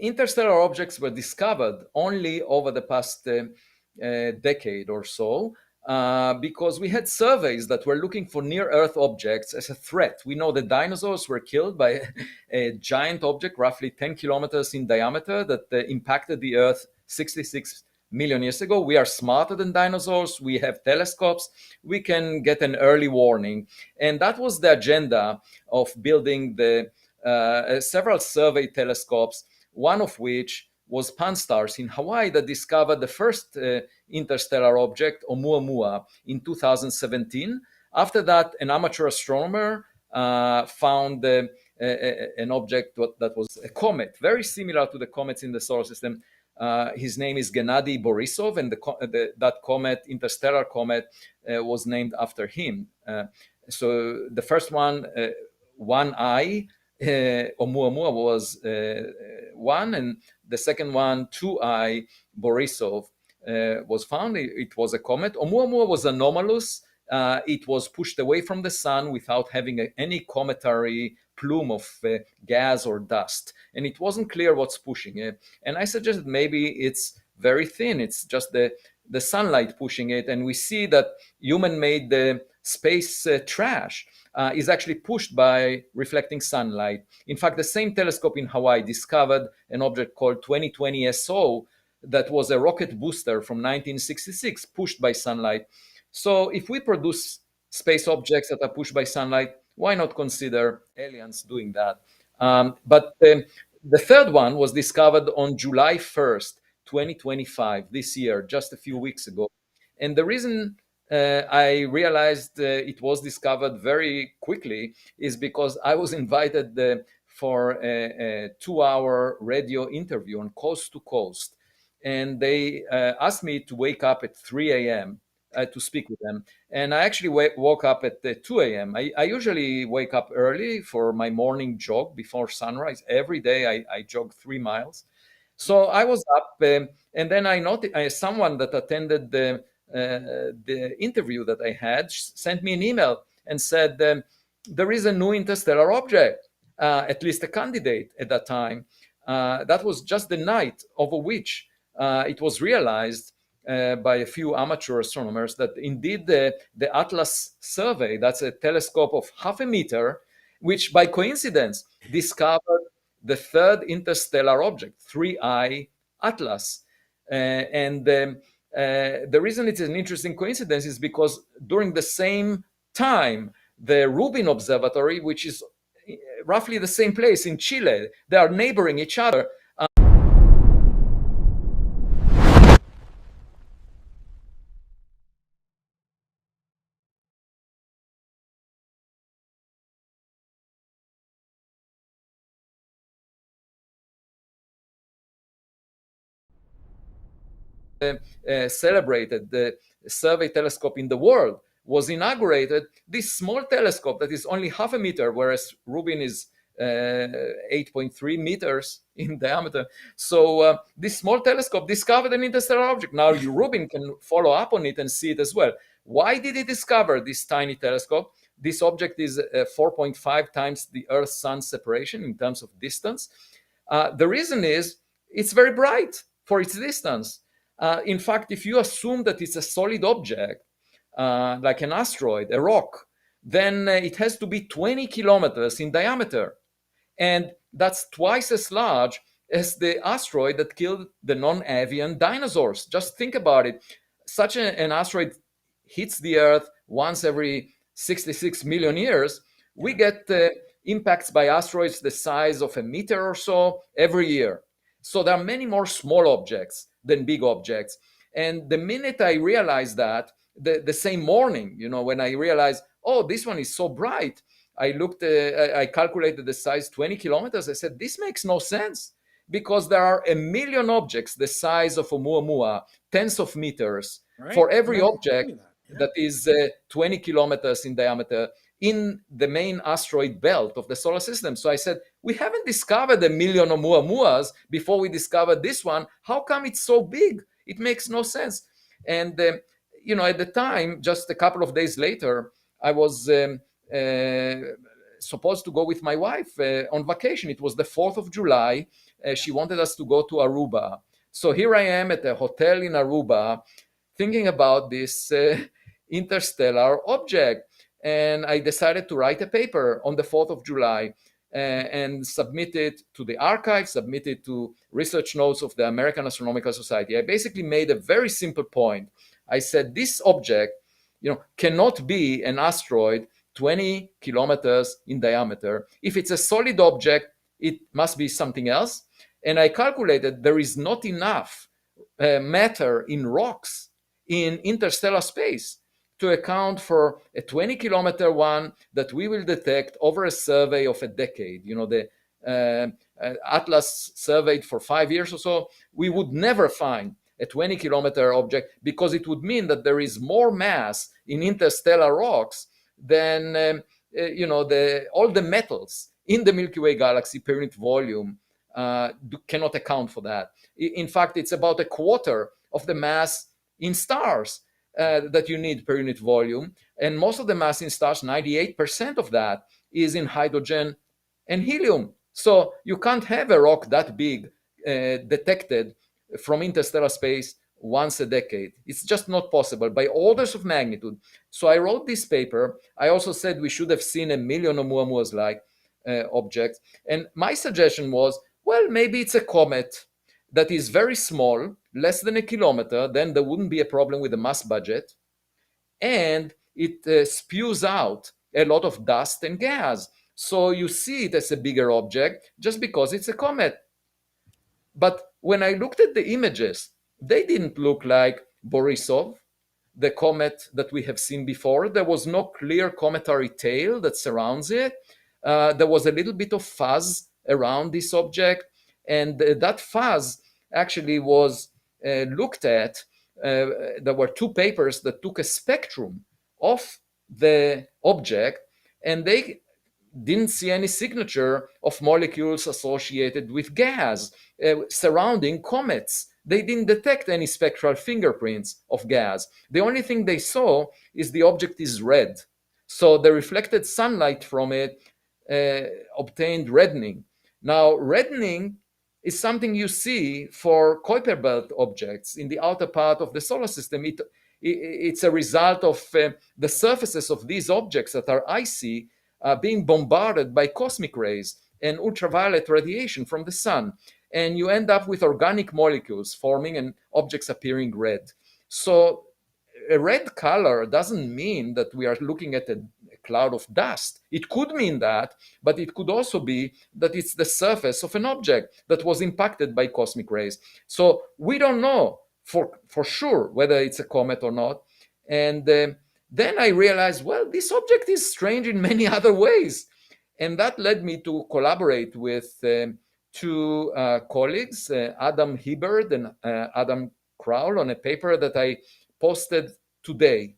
Interstellar objects were discovered only over the past decade or so, because we had surveys that were looking for near-Earth objects as a threat. We know the dinosaurs were killed by a giant object, roughly 10 kilometers in diameter, that impacted the Earth 66 million years ago. We are smarter than dinosaurs. We have telescopes. We can get an early warning. And that was the agenda of building the several survey telescopes, one of which was Pan-STARRS in Hawaii, that discovered the first interstellar object, Oumuamua, in 2017. After that, an amateur astronomer found an object that was a comet, very similar to the comets in the solar system. His name is Gennady Borisov, and that comet, interstellar comet, was named after him. So the first one, one eye, Oumuamua was one, and the second one, two eye, Borisov, was found. It was a comet. Oumuamua was anomalous. It was pushed away from the sun without having any cometary plume of gas or dust, and it wasn't clear what's pushing it. And I suggested maybe it's very thin. It's just the sunlight pushing it, and we see that human-made space trash is actually pushed by reflecting sunlight. In fact, the same telescope in Hawaii discovered an object called 2020 SO that was a rocket booster from 1966 pushed by sunlight. So if we produce space objects that are pushed by sunlight, why not consider aliens doing that? But the third one was discovered on July 1st, 2025, this year, just a few weeks ago. And the reason I realized it was discovered very quickly is because I was invited for a 2-hour radio interview on Coast to Coast. And they asked me to wake up at 3 a.m. To speak with them. And I actually woke up at 2 a.m. I usually wake up early for my morning jog before sunrise. Every day I jog 3 miles. So I was up, and then I noticed someone that attended the interview that I had sent me an email and said, there is a new interstellar object, at least a candidate at that time. That was just the night over which it was realized by a few amateur astronomers that indeed the Atlas survey, that's a telescope of 0.5 meter, which by coincidence discovered the third interstellar object, 3I Atlas. And the reason it's an interesting coincidence is because during the same time, the Rubin Observatory, which is roughly the same place in Chile, they are neighboring each other. Celebrated the survey telescope in the world was inaugurated. This small telescope that is only 0.5 meter, whereas Rubin is 8.3 meters in diameter. So this small telescope discovered an interstellar object. Now Rubin can follow up on it and see it as well. Why did it discover this tiny telescope? This object is 4.5 times the Earth-Sun separation in terms of distance. The reason is it's very bright for its distance. In fact, if you assume that it's a solid object, like an asteroid, a rock, then it has to be 20 kilometers in diameter. And that's twice as large as the asteroid that killed the non-avian dinosaurs. Just think about it. Such an asteroid hits the Earth once every 66 million years. We get impacts by asteroids the size of a meter or so every year. So there are many more small objects than big objects. And the minute I realized that, the same morning, when I realized, oh, this one is so bright, I looked, I calculated the size 20 kilometers. I said, this makes no sense because there are 1 million objects the size of Oumuamua, tens of meters, right, for every object that is 20 kilometers in diameter in the main asteroid belt of the solar system. So I said, we haven't discovered 1 million Oumuamuas before we discovered this one. How come it's so big? It makes no sense. And, at the time, just a couple of days later, I was supposed to go with my wife on vacation. It was the 4th of July. She wanted us to go to Aruba. So here I am at a hotel in Aruba thinking about this interstellar object. And I decided to write a paper on the 4th of July and submit it to the archive, submit it to research notes of the American Astronomical Society. I basically made a very simple point. I said this object, cannot be an asteroid 20 kilometers in diameter. If it's a solid object, it must be something else. And I calculated there is not enough matter in rocks in interstellar space to account for a 20-kilometer one that we will detect over a survey of a decade. The Atlas surveyed for 5 years or so. We would never find a 20-kilometer object because it would mean that there is more mass in interstellar rocks than all the metals in the Milky Way galaxy per unit volume cannot account for that. In fact, it's about a quarter of the mass in stars that you need per unit volume. And most of the mass in stars, 98% of that, is in hydrogen and helium. So you can't have a rock that big detected from interstellar space once a decade. It's just not possible by orders of magnitude. So I wrote this paper. I also said we should have seen a million Oumuamuas like objects. And my suggestion was, well, maybe it's a comet that is very small, less than a kilometer, then there wouldn't be a problem with the mass budget. And it spews out a lot of dust and gas. So you see it as a bigger object just because it's a comet. But when I looked at the images, they didn't look like Borisov, the comet that we have seen before. There was no clear cometary tail that surrounds it. There was a little bit of fuzz around this object. And that fuzz actually was looked at. There were two papers that took a spectrum of the object, and they didn't see any signature of molecules associated with gas surrounding comets. They didn't detect any spectral fingerprints of gas. The only thing they saw is the object is red. So the reflected sunlight from it obtained reddening. Now, reddening is something you see for Kuiper belt objects in the outer part of the solar system. It's a result of the surfaces of these objects that are icy being bombarded by cosmic rays and ultraviolet radiation from the sun. And you end up with organic molecules forming and objects appearing red. So a red color doesn't mean that we are looking at a cloud of dust. It could mean that, but it could also be that it's the surface of an object that was impacted by cosmic rays. So we don't know for sure whether it's a comet or not. And then I realized, well, this object is strange in many other ways. And that led me to collaborate with two colleagues, Adam Hibberd and Adam Crowell, on a paper that I posted today.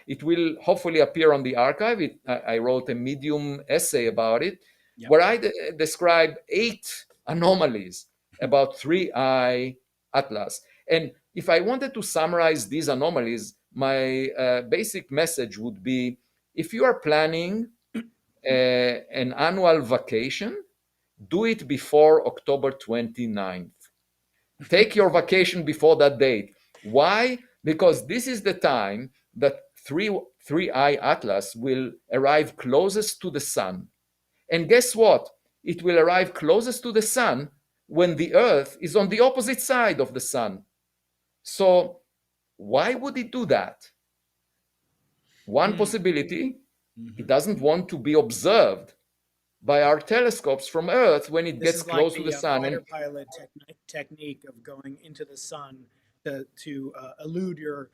It will hopefully appear on the archive. I wrote a Medium essay about it, where I describe 8 anomalies about 3I Atlas. And if I wanted to summarize these anomalies, my basic message would be, if you are planning an annual vacation, do it before October 29th. Take your vacation before that date. Why? Because this is the time that 3I Atlas will arrive closest to the sun. And guess what? It will arrive closest to the sun when the Earth is on the opposite side of the sun. So why would it do that? One possibility, it doesn't want to be observed by our telescopes from Earth when it gets close to the sun. Fighter pilot technique of going into the sun to elude your,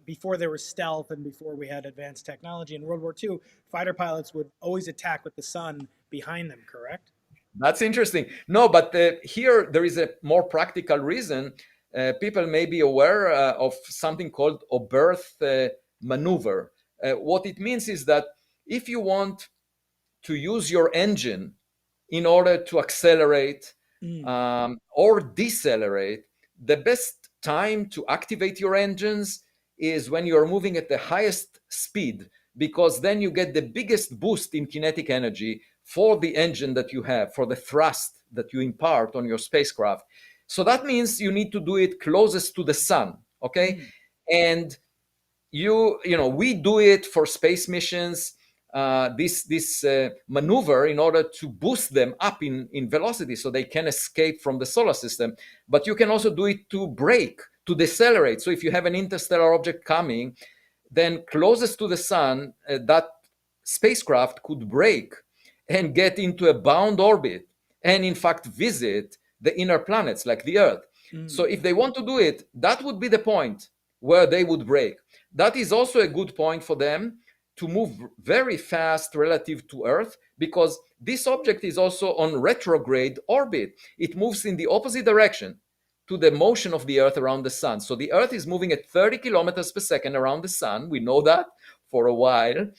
before there was stealth and before we had advanced technology in World War II, fighter pilots would always attack with the sun behind them, correct? That's interesting. No, but here there is a more practical reason. People may be aware of something called Oberth maneuver. What it means is that if you want to use your engine in order to accelerate or decelerate, the best time to activate your engines is when you're moving at the highest speed, because then you get the biggest boost in kinetic energy for the engine that you have, for the thrust that you impart on your spacecraft. So that means you need to do it closest to the sun, okay? Mm. And we do it for space missions, this maneuver in order to boost them up in velocity so they can escape from the solar system. But you can also do it to brake, to decelerate. So if you have an interstellar object coming, then closest to the sun, that spacecraft could brake and get into a bound orbit and in fact visit the inner planets like the Earth. So Mm. if they want to do it, that would be the point where they would brake. That is also a good point for them to move very fast relative to Earth, because this object is also on retrograde orbit. It moves in the opposite direction to the motion of the Earth around the sun. So the Earth is moving at 30 kilometers per second around the sun. We know that for a while.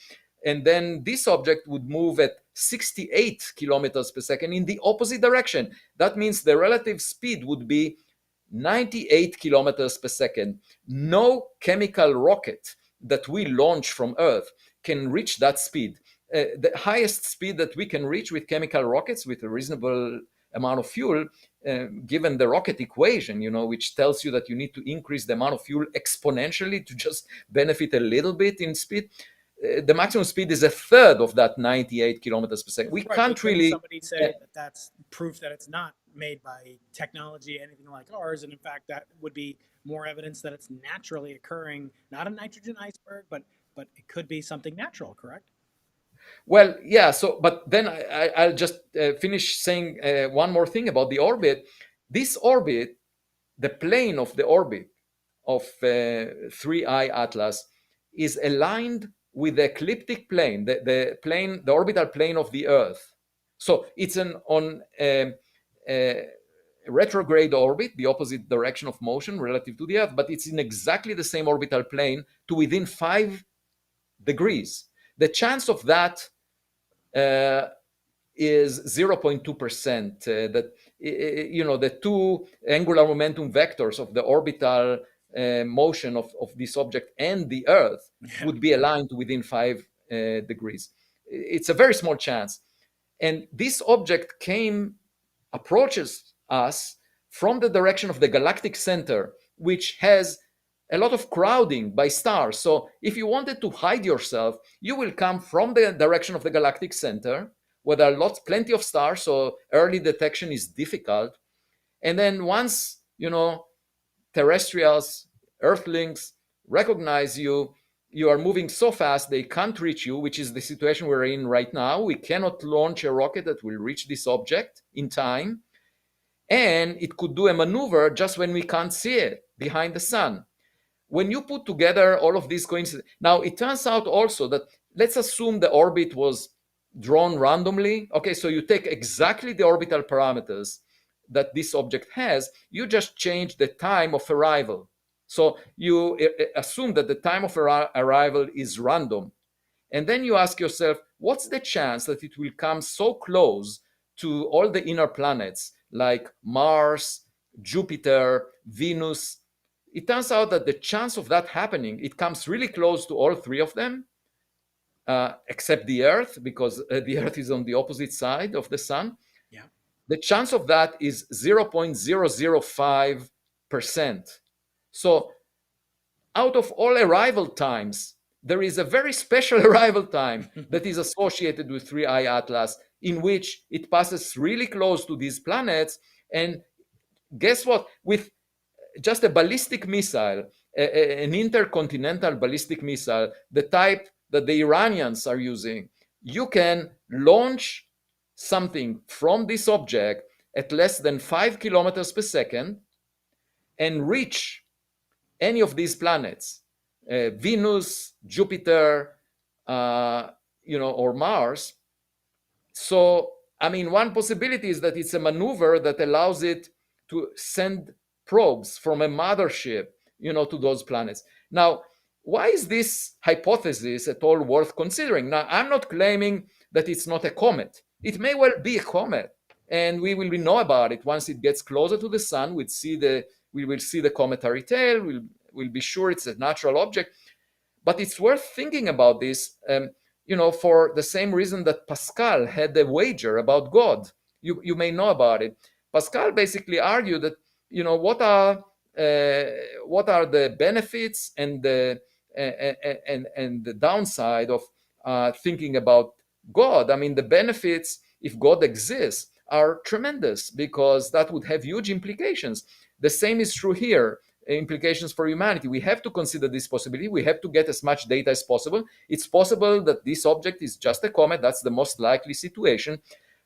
And then this object would move at 68 kilometers per second in the opposite direction. That means the relative speed would be 98 kilometers per second. No chemical rocket that we launch from Earth can reach that speed. The highest speed that we can reach with chemical rockets with a reasonable amount of fuel, given the rocket equation, which tells you that you need to increase the amount of fuel exponentially to just benefit a little bit in speed. The maximum speed is a third of that 98 kilometers per second. We Right, can't but couldn't really. somebody say that that's proof that it's not made by technology, anything like ours, and in fact, that would be more evidence that it's naturally occurring, not a nitrogen iceberg, but it could be something natural, correct? Well, yeah. So, but then I'll just finish saying one more thing about the orbit. This orbit, the plane of the orbit of 3I Atlas, is aligned with the ecliptic plane, the plane, the orbital plane of the Earth. So it's on a retrograde orbit, the opposite direction of motion relative to the Earth, but it's in exactly the same orbital plane to within 5 degrees. The chance of that is 0.2%. That the two angular momentum vectors of the orbital motion of this object and the Earth Yeah. would be aligned within 5 degrees. It's a very small chance. And this object approaches us from the direction of the galactic center, which has a lot of crowding by stars. So if you wanted to hide yourself, you will come from the direction of the galactic center, where there are plenty of stars, so early detection is difficult. And then once, terrestrials, earthlings recognize you, you are moving so fast they can't reach you, which is the situation we're in right now. We cannot launch a rocket that will reach this object in time. And it could do a maneuver just when we can't see it behind the sun. When you put together all of these coincidences, now it turns out also that, let's assume the orbit was drawn randomly. Okay, so you take exactly the orbital parameters that this object has, you just change the time of arrival. So you assume that the time of arrival is random. And then you ask yourself, what's the chance that it will come so close to all the inner planets like Mars, Jupiter, Venus? It turns out that the chance of that happening, it comes really close to all three of them, except the Earth, because the Earth is on the opposite side of the sun. Yeah. The chance of that is 0.005%. So out of all arrival times, there is a very special arrival time that is associated with 3I Atlas, in which it passes really close to these planets. And guess what? With just a ballistic missile, an intercontinental ballistic missile, the type that the Iranians are using, you can launch something from this object at less than 5 kilometers per second and reach any of these planets, Venus, Jupiter, or Mars. So, one possibility is that it's a maneuver that allows it to send probes from a mothership, to those planets. Now, why is this hypothesis at all worth considering? Now, I'm not claiming that it's not a comet. It may well be a comet, and we will know about it once it gets closer to the sun. We will see the cometary tail. We'll be sure it's a natural object. But it's worth thinking about this, for the same reason that Pascal had a wager about God. you may know about it. Pascal basically argued that, what are the benefits and the downside of thinking about God. I mean, the benefits, if God exists, are tremendous, because that would have huge implications. The same is true here, implications for humanity. We have to consider this possibility. We have to get as much data as possible. It's possible that this object is just a comet. That's the most likely situation.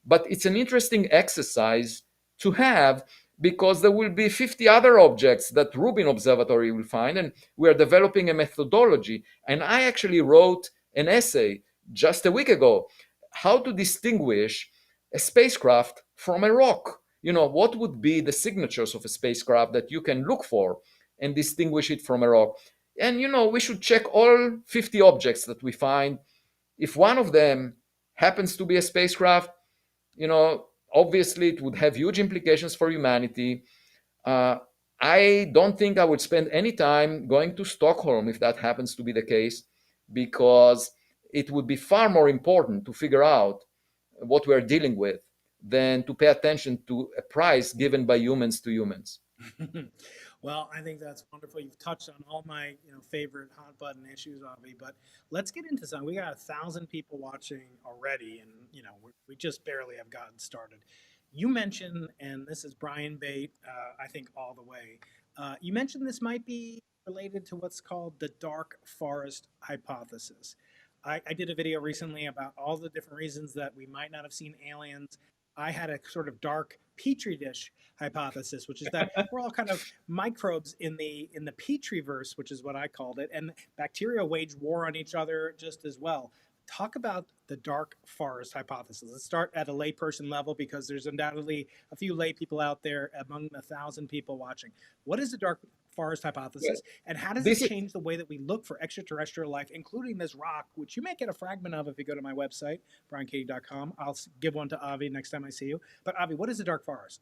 But it's an interesting exercise to have, because there will be 50 other objects that Rubin Observatory will find, and we are developing a methodology. And I actually wrote an essay just a week ago, how to distinguish a spacecraft from a rock. What would be the signatures of a spacecraft that you can look for and distinguish it from a rock? And we should check all 50 objects that we find. If one of them happens to be a spacecraft, obviously it would have huge implications for humanity. I don't think I would spend any time going to Stockholm if that happens to be the case, because it would be far more important to figure out what we're dealing with than to pay attention to a price given by humans to humans. Well, I think that's wonderful. You've touched on all my, favorite hot button issues, Avi. But let's get into some. We got 1,000 people watching already, and we just barely have gotten started. You mentioned, and this is Brian Bate, I think all the way. You mentioned this might be related to what's called the dark forest hypothesis. I did a video recently about all the different reasons that we might not have seen aliens. I had a sort of dark petri dish hypothesis, which is that we're all kind of microbes in the petri verse, which is what I called it, and bacteria wage war on each other just as well. Talk about the dark forest hypothesis. Let's start at a layperson level, because there's undoubtedly a few lay people out there among the 1,000 people watching. What is the dark forest hypothesis, and how does it This is change the way that we look for extraterrestrial life, including this rock, which you may get a fragment of if you go to my website, briankeating.com. I'll give one to Avi next time I see you. But Avi, what is the dark forest?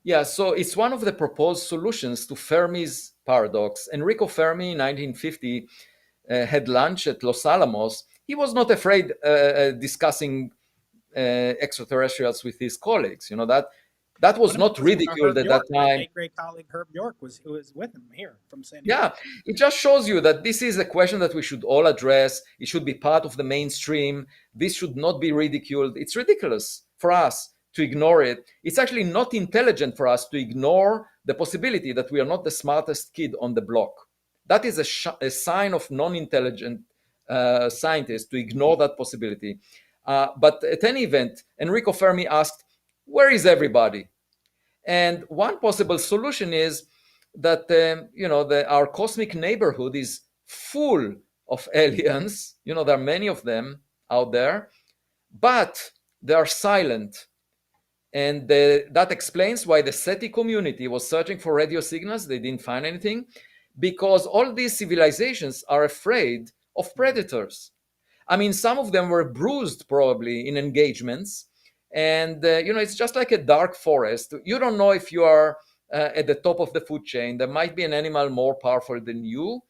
Yeah, so it's one of the proposed solutions to Fermi's paradox. Enrico Fermi, in 1950, had lunch at Los Alamos. He was not afraid discussing extraterrestrials with his colleagues. That was not ridiculed Herb at that York, my time. late great colleague Herb York was with him here from San Diego. Yeah, it just shows you that this is a question that we should all address. It should be part of the mainstream. This should not be ridiculed. It's ridiculous for us to ignore it. It's actually not intelligent for us to ignore the possibility that we are not the smartest kid on the block. That is a sign of non-intelligent scientists to ignore that possibility. But at any event, Enrico Fermi asked, where is everybody? And one possible solution is that our cosmic neighborhood is full of aliens. There are many of them out there, but they are silent. And that explains why the SETI community was searching for radio signals. They didn't find anything, because all these civilizations are afraid of predators. I mean, some of them were bruised probably in engagements. And, it's just like a dark forest. You don't know if you are at the top of the food chain. There might be an animal more powerful than you.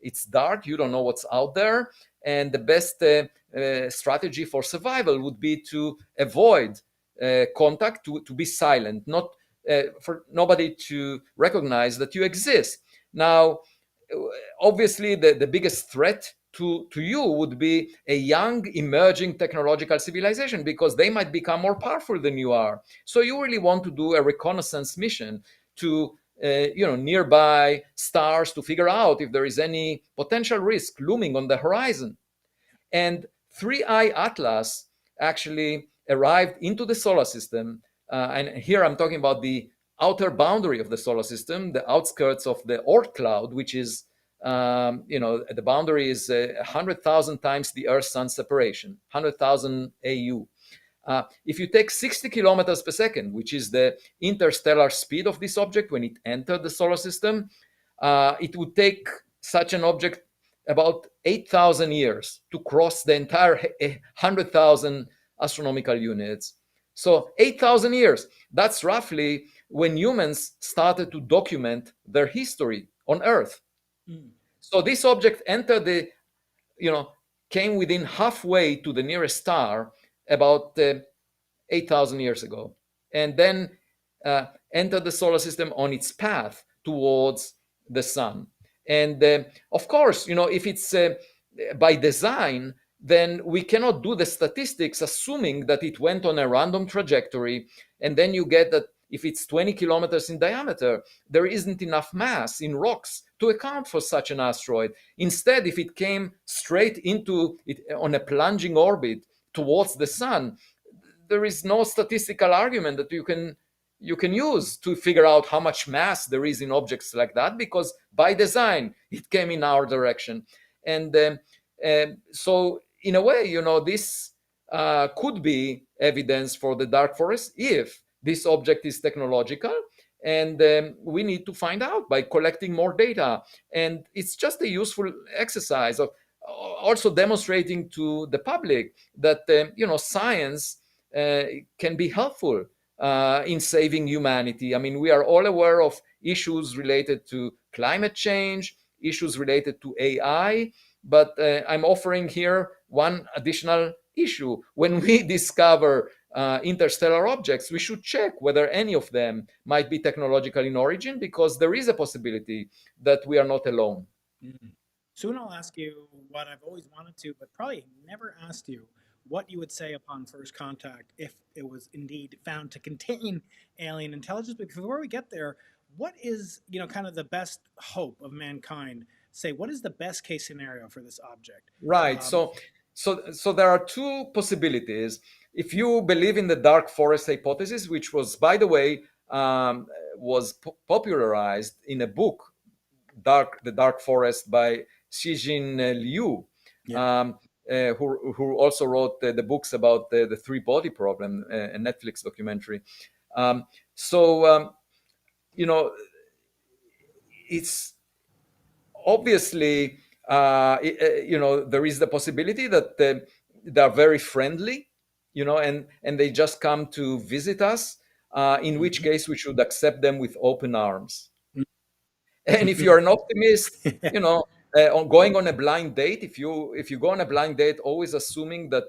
It's dark. You don't know what's out there. And the best strategy for survival would be to avoid contact, to be silent, not for nobody to recognize that you exist. Now, obviously, the biggest threat to you would be a young emerging technological civilization, because they might become more powerful than you are. So you really want to do a reconnaissance mission to nearby stars to figure out if there is any potential risk looming on the horizon. And 3I Atlas actually arrived into the solar system. And here I'm talking about the outer boundary of the solar system, the outskirts of the Oort cloud, which is, the boundary is 100,000 times the Earth-Sun separation, 100,000 AU. If you take 60 kilometers per second, which is the interstellar speed of this object when it entered the solar system, it would take such an object about 8,000 years to cross the entire 100,000 astronomical units. So 8,000 years, that's roughly when humans started to document their history on Earth. So this object entered came within halfway to the nearest star about 8,000 years ago. and then enter the solar system on its path towards the sun. And of course, if it's by design, then we cannot do the statistics assuming that it went on a random trajectory, and then you get that if it's 20 kilometers in diameter, there isn't enough mass in rocks to account for such an asteroid. Instead, if it came straight into it on a plunging orbit towards the sun, there is no statistical argument that you can use to figure out how much mass there is in objects like that, because by design it came in our direction. And so in a way, this could be evidence for the dark forest if this object is technological, and we need to find out by collecting more data. And it's just a useful exercise of also demonstrating to the public that science can be helpful in saving humanity. I mean, we are all aware of issues related to climate change, issues related to AI, but I'm offering here one additional issue. When we discover interstellar objects, we should check whether any of them might be technological in origin, because there is a possibility that we are not alone. Mhm. Soon I'll ask you what I've always wanted to, but probably never asked you, what you would say upon first contact if it was indeed found to contain alien intelligence. But before we get there, what is, kind of the best hope of mankind? Say, what is the best case scenario for this object? Right. Um, So there are two possibilities. If you believe in the dark forest hypothesis, which was, by the way, was popularized in a book, The Dark Forest by Xijin Liu, yeah. um, who also wrote the books about the three body problem, a Netflix documentary. So you know, it's obviously there is the possibility that they are very friendly, and they just come to visit us. In which Mhm. case, we should accept them with open arms. And if you're an optimist, on going on a blind date, if you go on a blind date always assuming that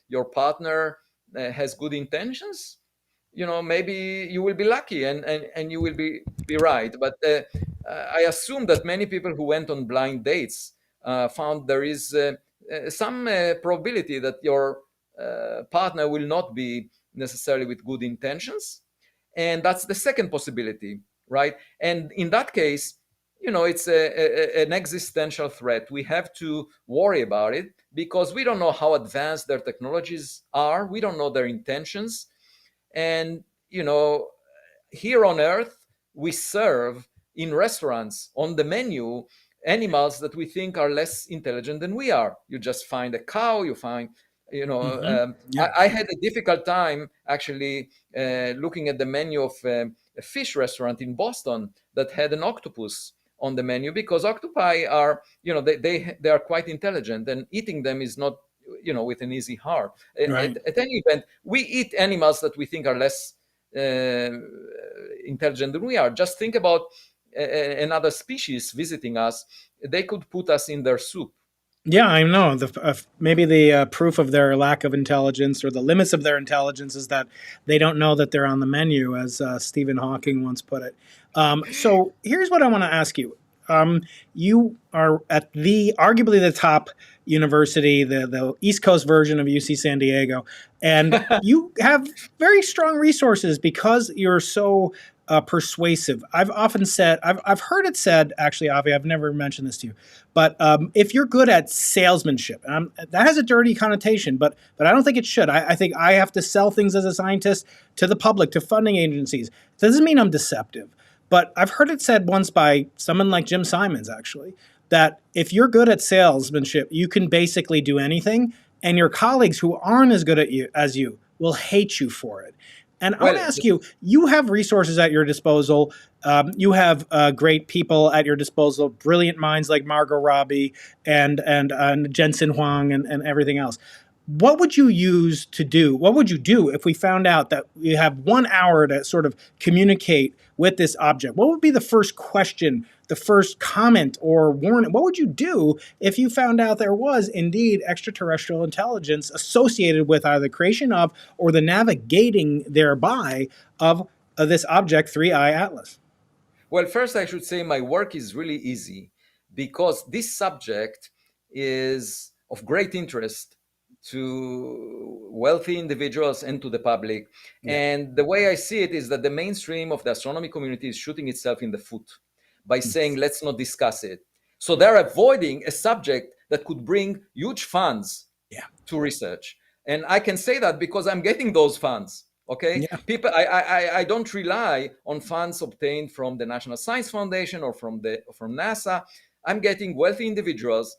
your partner has good intentions, maybe you will be lucky, and you will be right. But I assume that many people who went on blind dates found there is some probability that your partner will not be necessarily with good intentions. And that's the second possibility, right? And in that case, it's an existential threat. We have to worry about it because we don't know how advanced their technologies are. We don't know their intentions. And, here on Earth, we serve in restaurants on the menu animals that we think are less intelligent than we are. You just find a cow, you find, Mhm. Yeah. I had a difficult time actually looking at the menu of a fish restaurant in Boston that had an octopus on the menu, because octopi are, they are quite intelligent, and eating them is not, with an easy heart. Right. At any event, we eat animals that we think are less uh, intelligent than we are. Just think about another species visiting us. They could put us in their soup. Yeah, I know. Maybe the proof of their lack of intelligence or the limits of their intelligence is that they don't know that they're on the menu, as Stephen Hawking once put it. So here's what I want to ask you. You are at the arguably the top university, the East Coast version of UC San Diego, and you have very strong resources because you're so persuasive. I've heard it said, actually, Avi, I've never mentioned this to you, but if you're good at salesmanship, that has a dirty connotation, but I don't think it should. I think I have to sell things as a scientist to the public, to funding agencies. That doesn't mean I'm deceptive. But I've heard it said once by someone like Jim Simons, actually, that if you're good at salesmanship, you can basically do anything, and your colleagues who aren't as good at you as you will hate you for it. And I want Well, to ask you, you have resources at your disposal. You have great people at your disposal, brilliant minds like Margot Robbie and Jensen Huang and everything else. what would you use to do? What would you do if we found out that we have 1 hour to sort of communicate with this object? What would be the first question, the first comment or warning? What would you do if you found out there was indeed extraterrestrial intelligence associated with either the creation of or the navigating thereby of this object 3I Atlas? Well, first, I should say my work is really easy because this subject is of great interest to wealthy individuals and to the public. Yeah. And the way I see it is that the mainstream of the astronomy community is shooting itself in the foot by saying, let's not discuss it. So they're avoiding a subject that could bring huge funds Yeah. to research. And I can say that because I'm getting those funds. Okay, Yeah. people, I don't rely on funds obtained from the National Science Foundation or from NASA. I'm getting wealthy individuals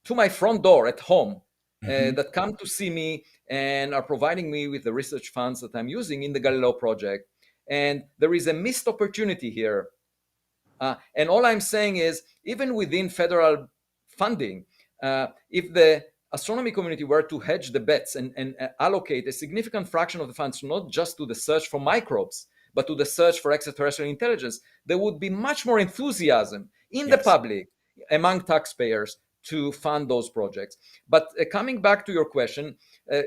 to my front door at home that come to see me and are providing me with the research funds that I'm using in the Galileo project. And there is a missed opportunity here. And all I'm saying is, even within federal funding, if the astronomy community were to hedge the bets and allocate a significant fraction of the funds not just to the search for microbes, but to the search for extraterrestrial intelligence, there would be much more enthusiasm in the public, among taxpayers, to fund those projects. But coming back to your question,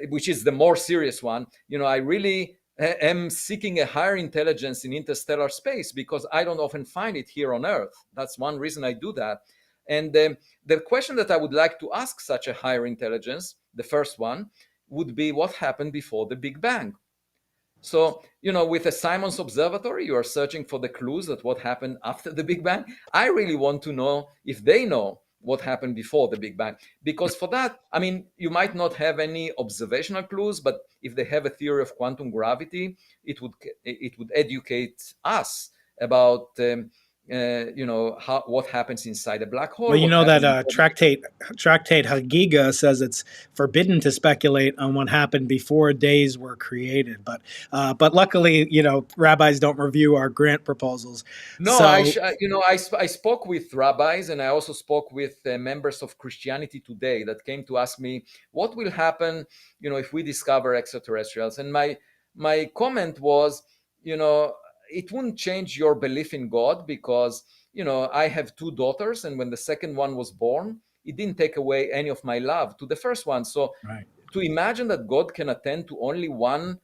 which is the more serious one, I really am seeking a higher intelligence in interstellar space because I don't often find it here on Earth. That's one reason I do that. And the question that I would like to ask such a higher intelligence, the first one, would be what happened before the Big Bang? So, with the Simons Observatory, you are searching for the clues at what happened after the Big Bang. I really want to know if they know what happened before the Big Bang. Because for that, you might not have any observational clues, but if they have a theory of quantum gravity, it would educate us about what happens inside a black hole. Well, you What know happens that tractate Hagiga says it's forbidden to speculate on what happened before days were created. But luckily, rabbis don't review our grant proposals. No, So I spoke with rabbis, and I also spoke with members of Christianity Today that came to ask me what will happen, if we discover extraterrestrials. And my comment was, it wouldn't change your belief in God because, I have two daughters, and when the second one was born, it didn't take away any of my love to the first one. So right. to imagine that God can attend to only one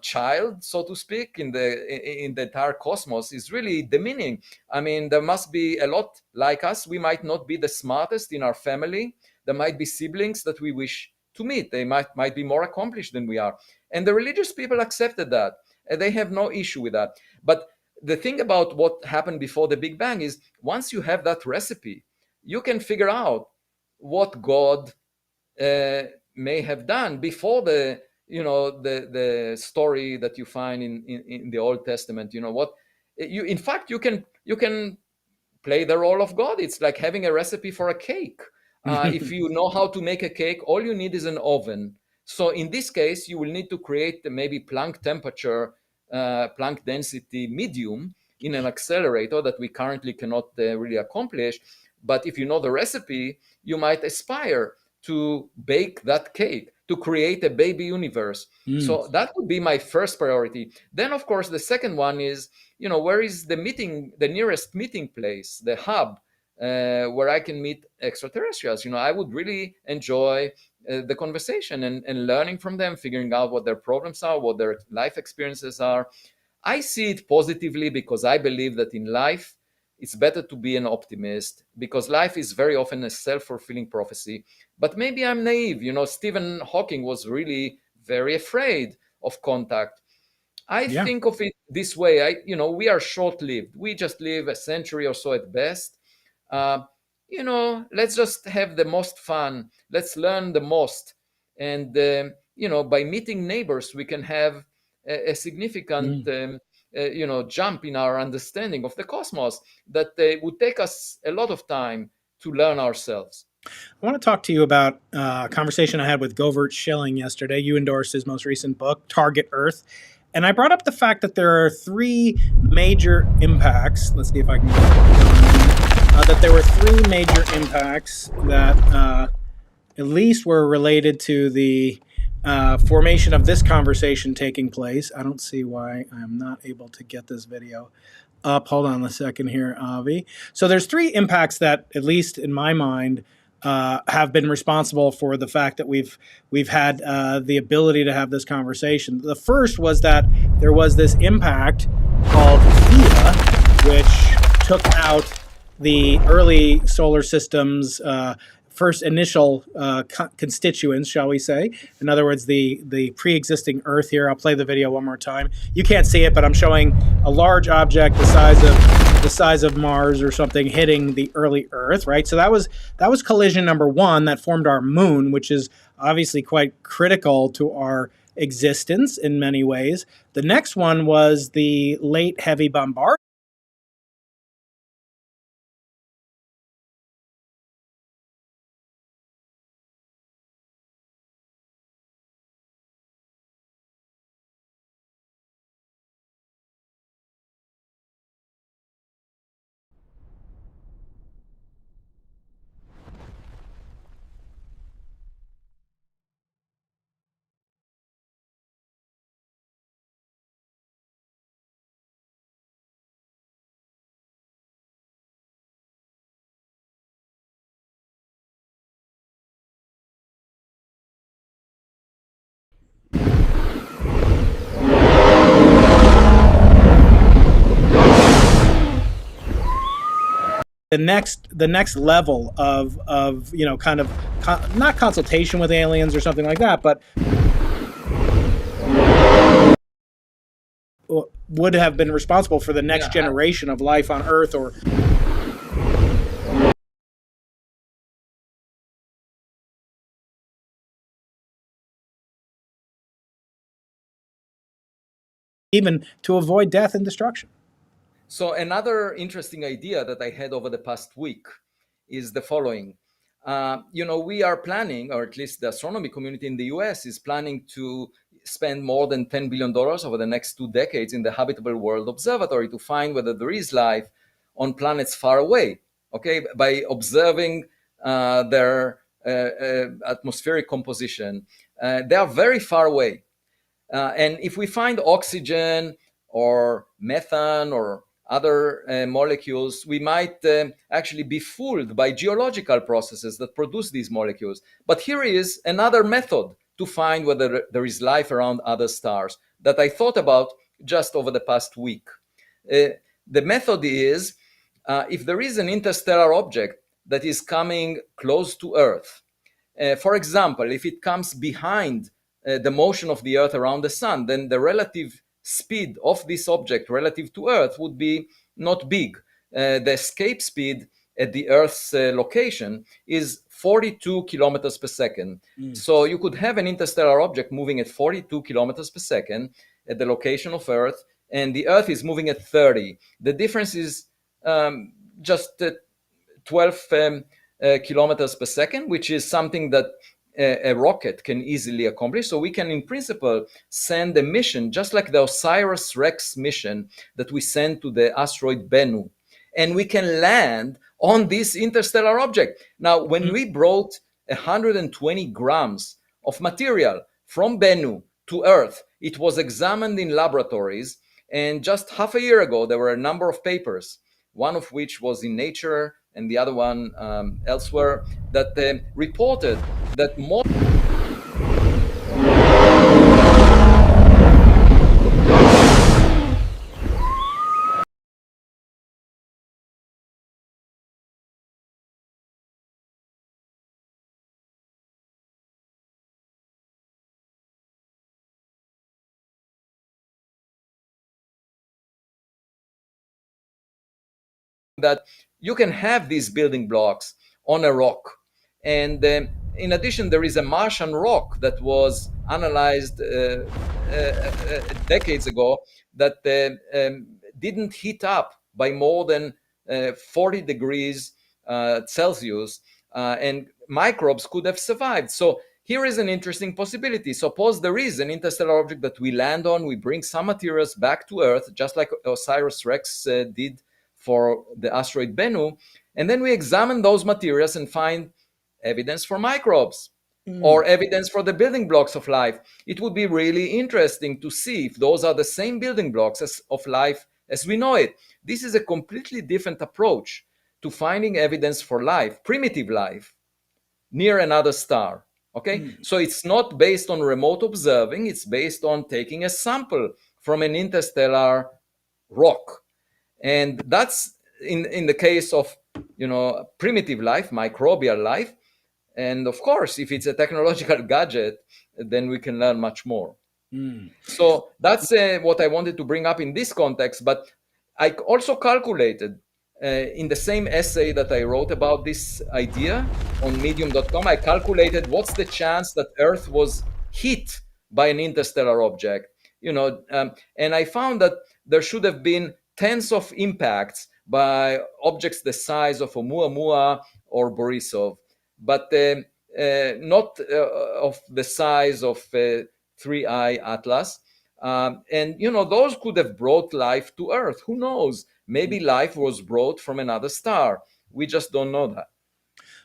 child, so to speak, in the entire cosmos is really demeaning. There must be a lot like us. We might not be the smartest in our family. There might be siblings that we wish to meet. They might be more accomplished than we are, and the religious people accepted that, and they have no issue with that. But the thing about what happened before the Big Bang is once you have that recipe, you can figure out what God may have done before the story that you find in the Old Testament. In fact, you can play the role of God. It's like having a recipe for a cake. If you know how to make a cake, all you need is an oven. So in this case, you will need to create maybe Planck temperature, Planck density medium in an accelerator that we currently cannot really accomplish. But if you know the recipe, you might aspire to bake that cake, to create a baby universe. So that would be my first priority. Then, of course, the second one is, where is the nearest meeting place, the hub, where I can meet extraterrestrials? I would really enjoy the conversation and learning from them, figuring out what their problems are, what their life experiences are. I see it positively because I believe that in life, it's better to be an optimist because life is very often a self-fulfilling prophecy. But maybe I'm naive. Stephen Hawking was really very afraid of contact. I think of it this way. We are short-lived. We just live a century or so at best. Let's just have the most fun. Let's learn the most. And, by meeting neighbors, we can have a significant jump in our understanding of the cosmos that would take us a lot of time to learn ourselves. I want to talk to you about a conversation I had with Govert Schilling yesterday. You endorsed his most recent book, Target Earth. And I brought up the fact that there are three major impacts. Let's see if I can get that there were three major impacts that at least were related to the formation of this conversation taking place. I don't see why I'm not able to get this video up. Hold on a second here, Avi. So there's three impacts that, at least in my mind, have been responsible for the fact that we've had the ability to have this conversation. The first was that there was this impact called Theia, which took out the early solar system's first initial constituents, shall we say? In other words, the pre-existing Earth here. I'll play the video one more time. You can't see it, but I'm showing a large object the size of Mars or something hitting the early Earth, right? So that was collision number one that formed our moon, which is obviously quite critical to our existence in many ways. The next one was the late heavy bombardment. The next level of kind of not consultation with aliens or something like that, but would have been responsible for the next generation of life on Earth, or even to avoid death and destruction. So another interesting idea that I had over the past week is the following. We are planning, or at least the astronomy community in the US is planning to spend more than $10 billion over the next 2 decades in the Habitable World Observatory to find whether there is life on planets far away, okay, by observing their atmospheric composition. They are very far away. And if we find oxygen or methane or other molecules, we might actually be fooled by geological processes that produce these molecules. But here is another method to find whether there is life around other stars that I thought about just over the past week. The method is if there is an interstellar object that is coming close to Earth, for example, if it comes behind the motion of the Earth around the Sun, then the relative speed of this object relative to Earth would be not big. The escape speed at the Earth's location is 42 kilometers per second. So you could have an interstellar object moving at 42 kilometers per second at the location of Earth, and the Earth is moving at 30. The difference is just 12 kilometers per second, which is something that a rocket can easily accomplish. So we can, in principle, send a mission just like the OSIRIS-REx mission that we sent to the asteroid Bennu, and we can land on this interstellar object. Now, when we brought 120 grams of material from Bennu to Earth, it was examined in laboratories, and just half a year ago, there were a number of papers, one of which was in Nature and the other one elsewhere, that reported that more that you can have these building blocks on a rock. And in addition, there is a Martian rock that was analyzed decades ago that didn't heat up by more than 40 degrees Celsius, and microbes could have survived. So here is an interesting possibility. Suppose there is an interstellar object that we land on, we bring some materials back to Earth, just like OSIRIS-REx did for the asteroid Bennu, and then we examine those materials and find evidence for microbes Mm. or evidence for the building blocks of life. It would be really interesting to see if those are the same building blocks of life as we know it. This is a completely different approach to finding evidence for life, primitive life, near another star. Okay, Mm. so it's not based on remote observing, it's based on taking a sample from an interstellar rock. And that's in the case of primitive life, microbial life. And of course, if it's a technological gadget, then we can learn much more. Mm. So that's what I wanted to bring up in this context. But I also calculated in the same essay that I wrote about this idea on medium.com, I calculated what's the chance that Earth was hit by an interstellar object. And I found that there should have been tens of impacts by objects the size of Oumuamua or Borisov, but not of the size of 3I Atlas. And those could have brought life to Earth. Who knows? Maybe life was brought from another star. We just don't know that.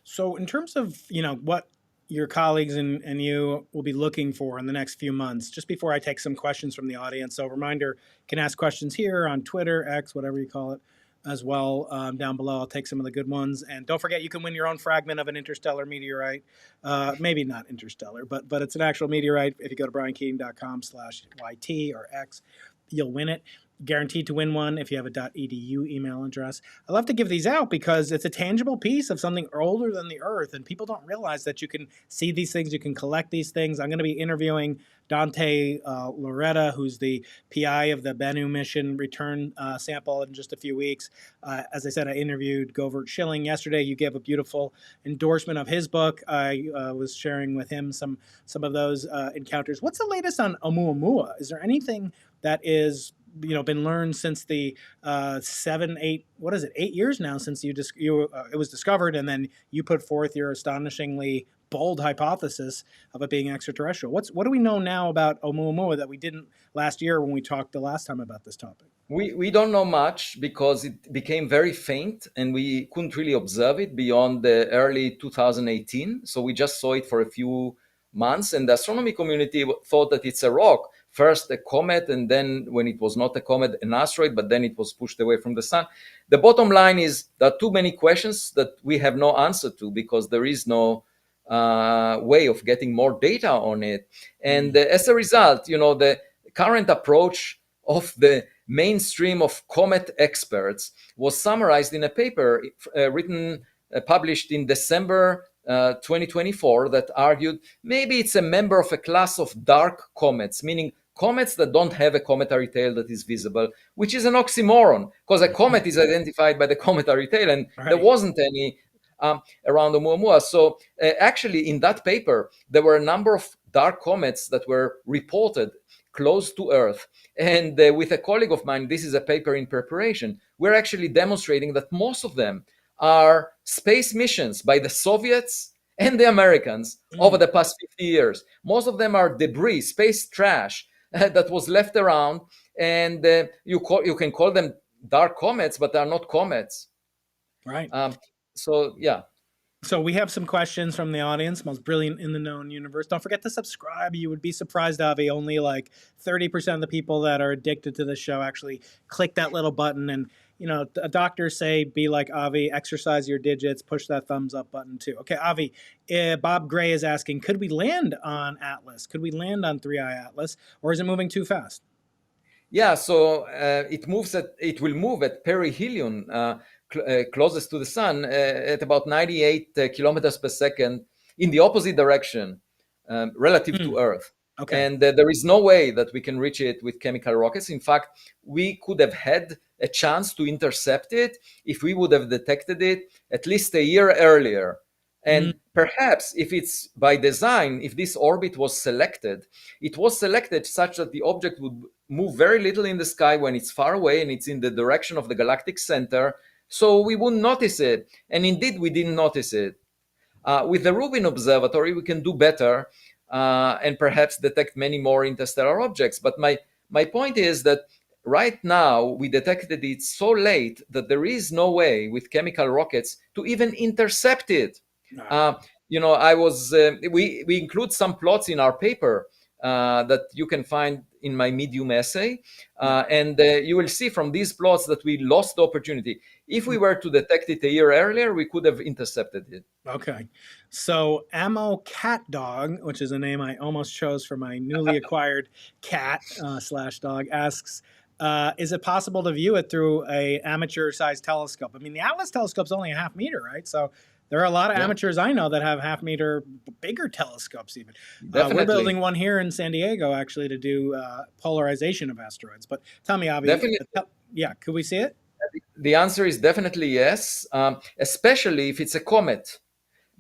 So, in terms of what your colleagues and you will be looking for in the next few months, just before I take some questions from the audience. So, reminder, you can ask questions here on Twitter, X, whatever you call it, as well down below. I'll take some of the good ones, and don't forget you can win your own fragment of an interstellar meteorite. Maybe not interstellar, but it's an actual meteorite. If you go to briankeating.com/YT or X, you'll win it. Guaranteed to win one if you have a .edu email address. I love to give these out because it's a tangible piece of something older than the Earth, and people don't realize that you can see these things, you can collect these things. I'm going to be interviewing Dante Loretta, who's the PI of the Bennu mission return sample in just a few weeks. As I said, I interviewed Govert Schilling yesterday. You gave a beautiful endorsement of his book. I was sharing with him some of those encounters. What's the latest on Oumuamua? Is there anything that is been learned since the 8 years now since it was discovered, and then you put forth your astonishingly bold hypothesis of it being extraterrestrial? What do we know now about Oumuamua that we didn't last year when we talked the last time about this topic? We don't know much because it became very faint and we couldn't really observe it beyond the early 2018. So we just saw it for a few months, and the astronomy community thought that it's a rock. First a comet, and then when it was not a comet, an asteroid, but then it was pushed away from the sun. The bottom line is there are too many questions that we have no answer to because there is no way of getting more data on it. And as a result, the current approach of the mainstream of comet experts was summarized in a paper published in December 2024 that argued maybe it's a member of a class of dark comets, meaning comets that don't have a cometary tail that is visible, which is an oxymoron because a comet is identified by the cometary tail, and there wasn't any around Oumuamua. So actually in that paper, there were a number of dark comets that were reported close to Earth. And with a colleague of mine, this is a paper in preparation, we're actually demonstrating that most of them are space missions by the Soviets and the Americans over the past 50 years. Most of them are debris, space trash that was left around. And you can call them dark comets, but they're not comets. Right. So, yeah. So we have some questions from the audience. Most brilliant in the known universe. Don't forget to subscribe. You would be surprised, Avi. Only like 30% of the people that are addicted to the show actually click that little button. And doctors say, be like Avi, exercise your digits, push that thumbs up button too. Okay, Avi. Bob Gray is asking, could we land on Atlas? Could we land on 3I Atlas, or is it moving too fast? Yeah, so it will move at perihelion, closest to the sun, at about 98 kilometers per second in the opposite direction relative to Earth. Okay. And there is no way that we can reach it with chemical rockets. In fact, we could have had a chance to intercept it if we would have detected it at least a year earlier. And perhaps if it's by design, if this orbit was selected, it was selected such that the object would move very little in the sky when it's far away and it's in the direction of the galactic center, so we wouldn't notice it. And indeed, we didn't notice it. With the Rubin Observatory, we can do better and perhaps detect many more interstellar objects. But my point is that right now, we detected it so late that there is no way with chemical rockets to even intercept it. I was we include some plots in our paper that you can find in my Medium essay, Yeah. and you will see from these plots that we lost the opportunity. If we were to detect it a year earlier, we could have intercepted it. Okay. So Ammo Cat Dog, which is a name I almost chose for my newly acquired cat slash dog, asks, is it possible to view it through a amateur sized telescope? I mean, the Atlas telescope's only a half meter, right? So there are a lot of Yeah, amateurs I know that have half meter, bigger telescopes even. We're definitely, building one here in San Diego actually to do polarization of asteroids. But tell me, Avi, definitely. yeah, could we see it? The answer is definitely yes, especially if it's a comet.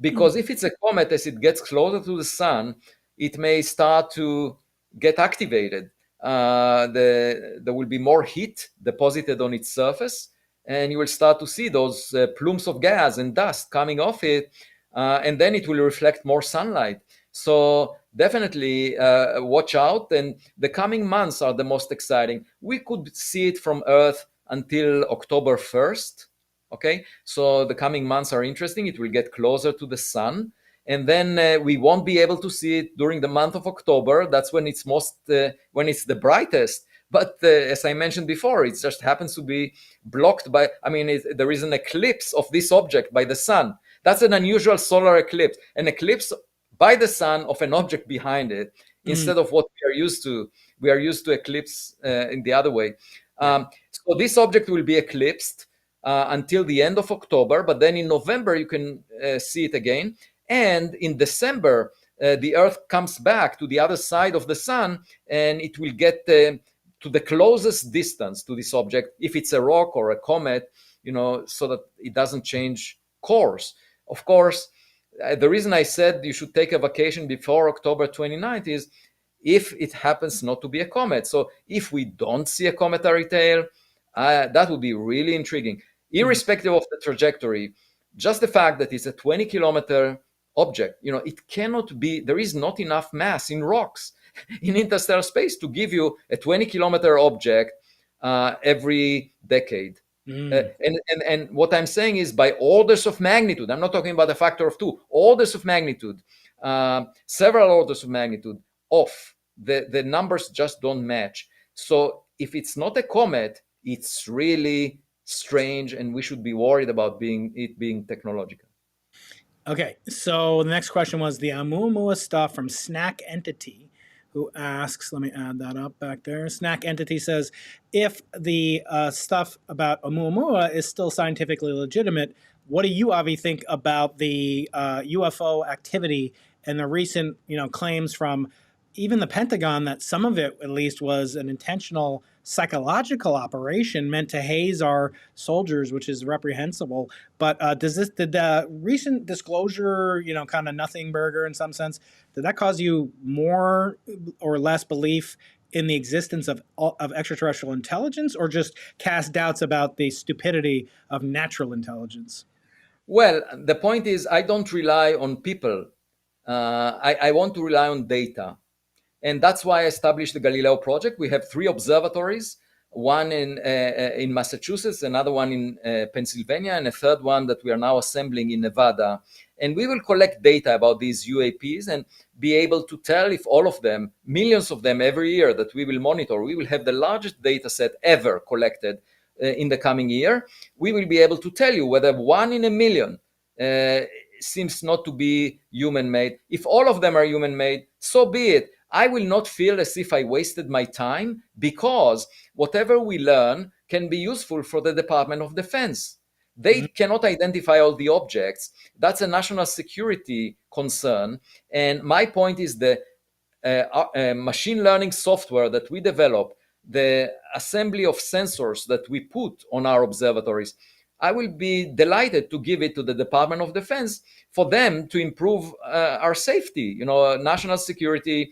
Because if it's a comet, as it gets closer to the sun, it may start to get activated. There will be more heat deposited on its surface, and you will start to see those plumes of gas and dust coming off it, and then it will reflect more sunlight. So definitely watch out, and the coming months are the most exciting. We could see it from Earth until October 1st. Okay, so the coming months are interesting. It will get closer to the sun, and then we won't be able to see it during the month of October. That's when it's when it's the brightest. But as I mentioned before, it just happens to be blocked by. I mean, there is an eclipse of this object by the sun. That's an unusual solar eclipse. An eclipse by the sun of an object behind it, Mm, instead of what we are used to. We are used to eclipse in the other way. yeah. So this object will be eclipsed until the end of October, but then in November you can see it again. And in December, the Earth comes back to the other side of the sun, and it will get to the closest distance to this object, if it's a rock or a comet, so that it doesn't change course. Of course, the reason I said you should take a vacation before October 29th is if it happens not to be a comet. So if we don't see a cometary tail, that would be really intriguing. Mhm. Irrespective of the trajectory, just the fact that it's a 20-kilometer object, it cannot be, there is not enough mass in rocks in interstellar space to give you a 20-kilometer object every decade. Mm. And what I'm saying is by orders of magnitude. I'm not talking about a factor of two. Orders of magnitude, several orders of magnitude off. The numbers just don't match. So if it's not a comet, it's really strange, and we should be worried about it being technological. Okay, so the next question was the Oumuamua stuff from Snack Entity, who asks, let me add that up back there. Snack Entity says, if the stuff about Oumuamua is still scientifically legitimate, what do you, Avi, think about the UFO activity and the recent, claims from even the Pentagon that some of it, at least, was an intentional psychological operation meant to haze our soldiers, which is reprehensible. But did the recent disclosure, kind of nothing burger in some sense, did that cause you more or less belief in the existence of extraterrestrial intelligence, or just cast doubts about the stupidity of natural intelligence? Well, the point is, I don't rely on people. I want to rely on data. And that's why I established the Galileo project. We have three observatories, one in Massachusetts, another one in Pennsylvania, and a third one that we are now assembling in Nevada. And we will collect data about these UAPs and be able to tell if all of them, millions of them every year that we will monitor, we will have the largest data set ever collected in the coming year. We will be able to tell you whether one in a million uh, seems not to be human made. If all of them are human made, so be it. I will not feel as if I wasted my time, because whatever we learn can be useful for the Department of Defense. They cannot identify all the objects. That's a national security concern. And my point is the machine learning software that we develop, the assembly of sensors that we put on our observatories, I will be delighted to give it to the Department of Defense for them to improve our safety. National security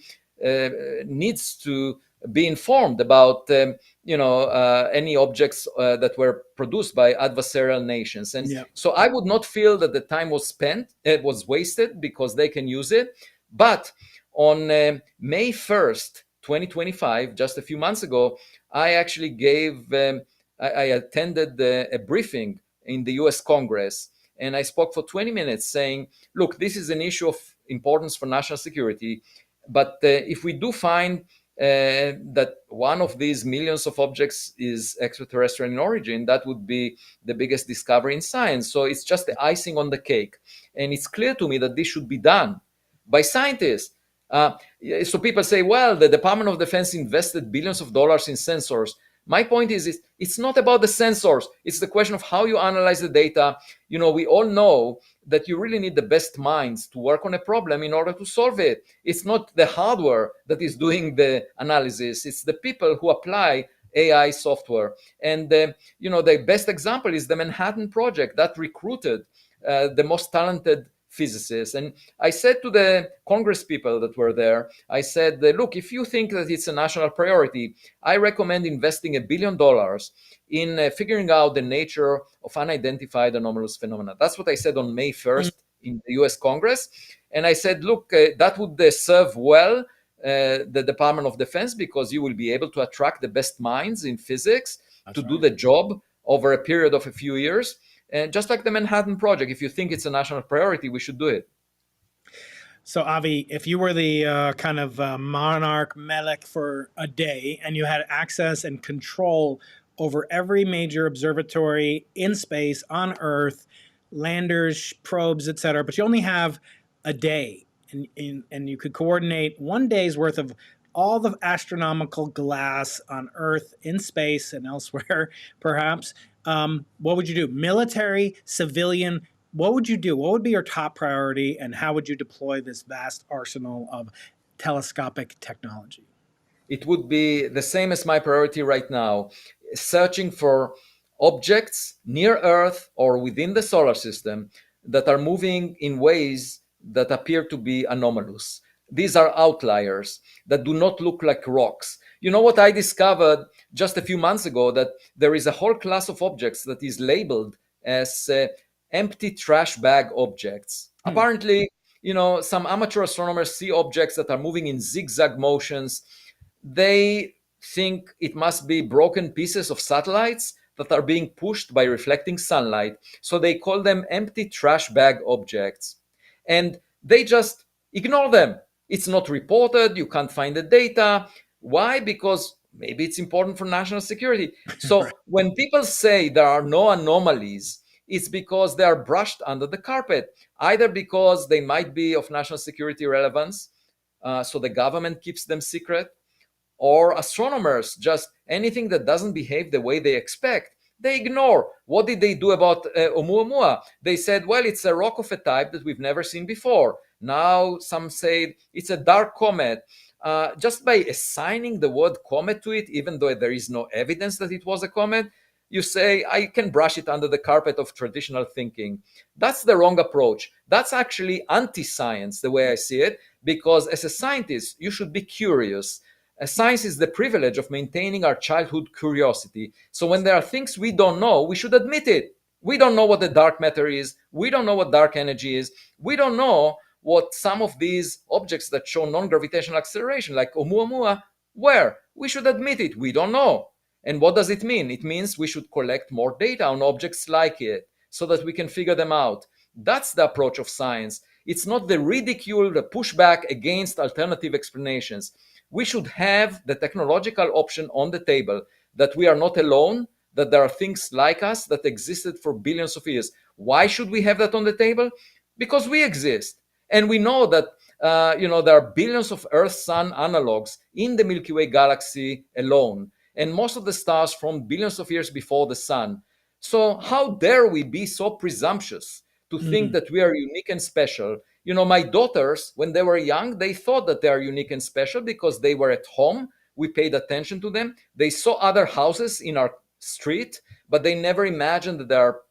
needs to be informed about any objects that were produced by adversarial nations. And Yeah. so I would not feel that the time was spent, it was wasted, because they can use it. But on May 1st, 2025, just a few months ago, I actually I attended a briefing in the US Congress, and I spoke for 20 minutes saying, look, this is an issue of importance for national security, but if we do find that one of these millions of objects is extraterrestrial in origin, that would be the biggest discovery in science. So it's just the icing on the cake. And it's clear to me that this should be done by scientists. So people say, well, the Department of Defense invested billions of dollars in sensors. My point is, it's not about the sensors. It's the question of how you analyze the data. We all know that you really need the best minds to work on a problem in order to solve it. It's not the hardware that is doing the analysis. It's the people who apply AI software. And the best example is the Manhattan Project that recruited the most talented physicists. And I said to the Congress people that were there, I said, look, if you think that it's a national priority, I recommend investing $1 billion in figuring out the nature of unidentified anomalous phenomena. That's what I said on May 1st in the US Congress. And I said, look, that would serve well the Department of Defense, because you will be able to attract the best minds in physics to do the job over a period of a few years. And just like the Manhattan Project, if you think it's a national priority, we should do it. So, Avi, if you were the kind of monarch melech for a day and you had access and control over every major observatory in space, on Earth, landers, probes, etc., but you only have a day, and you could coordinate one day's worth of all the astronomical glass on Earth, in space, and elsewhere, perhaps, what would you do? Military, civilian, what would you do? What would be your top priority, and how would you deploy this vast arsenal of telescopic technology? It would be the same as my priority right now, searching for objects near Earth or within the solar system that are moving in ways that appear to be anomalous. These are outliers that do not look like rocks. You know what I discovered just a few months ago? That there is a whole class of objects that is labeled as empty trash bag objects. Apparently, some amateur astronomers see objects that are moving in zigzag motions. They think it must be broken pieces of satellites that are being pushed by reflecting sunlight. So they call them empty trash bag objects. And they just ignore them. It's not reported. You can't find the data. Why? Because maybe it's important for national security. So Right. when people say there are no anomalies, it's because they are brushed under the carpet, either because they might be of national security relevance, so the government keeps them secret, or astronomers, just anything that doesn't behave the way they expect, they ignore. What did they do about Oumuamua? They said, well, it's a rock of a type that we've never seen before. Now some say it's a dark comet. Just by assigning the word comet to it, even though there is no evidence that it was a comet, you say, I can brush it under the carpet of traditional thinking. That's the wrong approach. That's actually anti-science, the way I see it, because as a scientist, you should be curious. Science is the privilege of maintaining our childhood curiosity. So when there are things we don't know, we should admit it. We don't know what the dark matter is. We don't know what dark energy is. We don't know what some of these objects that show non-gravitational acceleration, like Oumuamua, were. We should admit it. We don't know. And what does it mean? It means we should collect more data on objects like it so that we can figure them out. That's the approach of science. It's not the ridicule, the pushback against alternative explanations. We should have the technological option on the table, that we are not alone, that there are things like us that existed for billions of years. Why should we have that on the table? Because we exist. And we know that there are billions of Earth-Sun analogs in the Milky Way galaxy alone, and most of the stars from billions of years before the sun. So how dare we be so presumptuous to think that we are unique and special? My daughters, when they were young, they thought that they are unique and special because they were at home. We paid attention to them. They saw other houses in our street, but they never imagined that there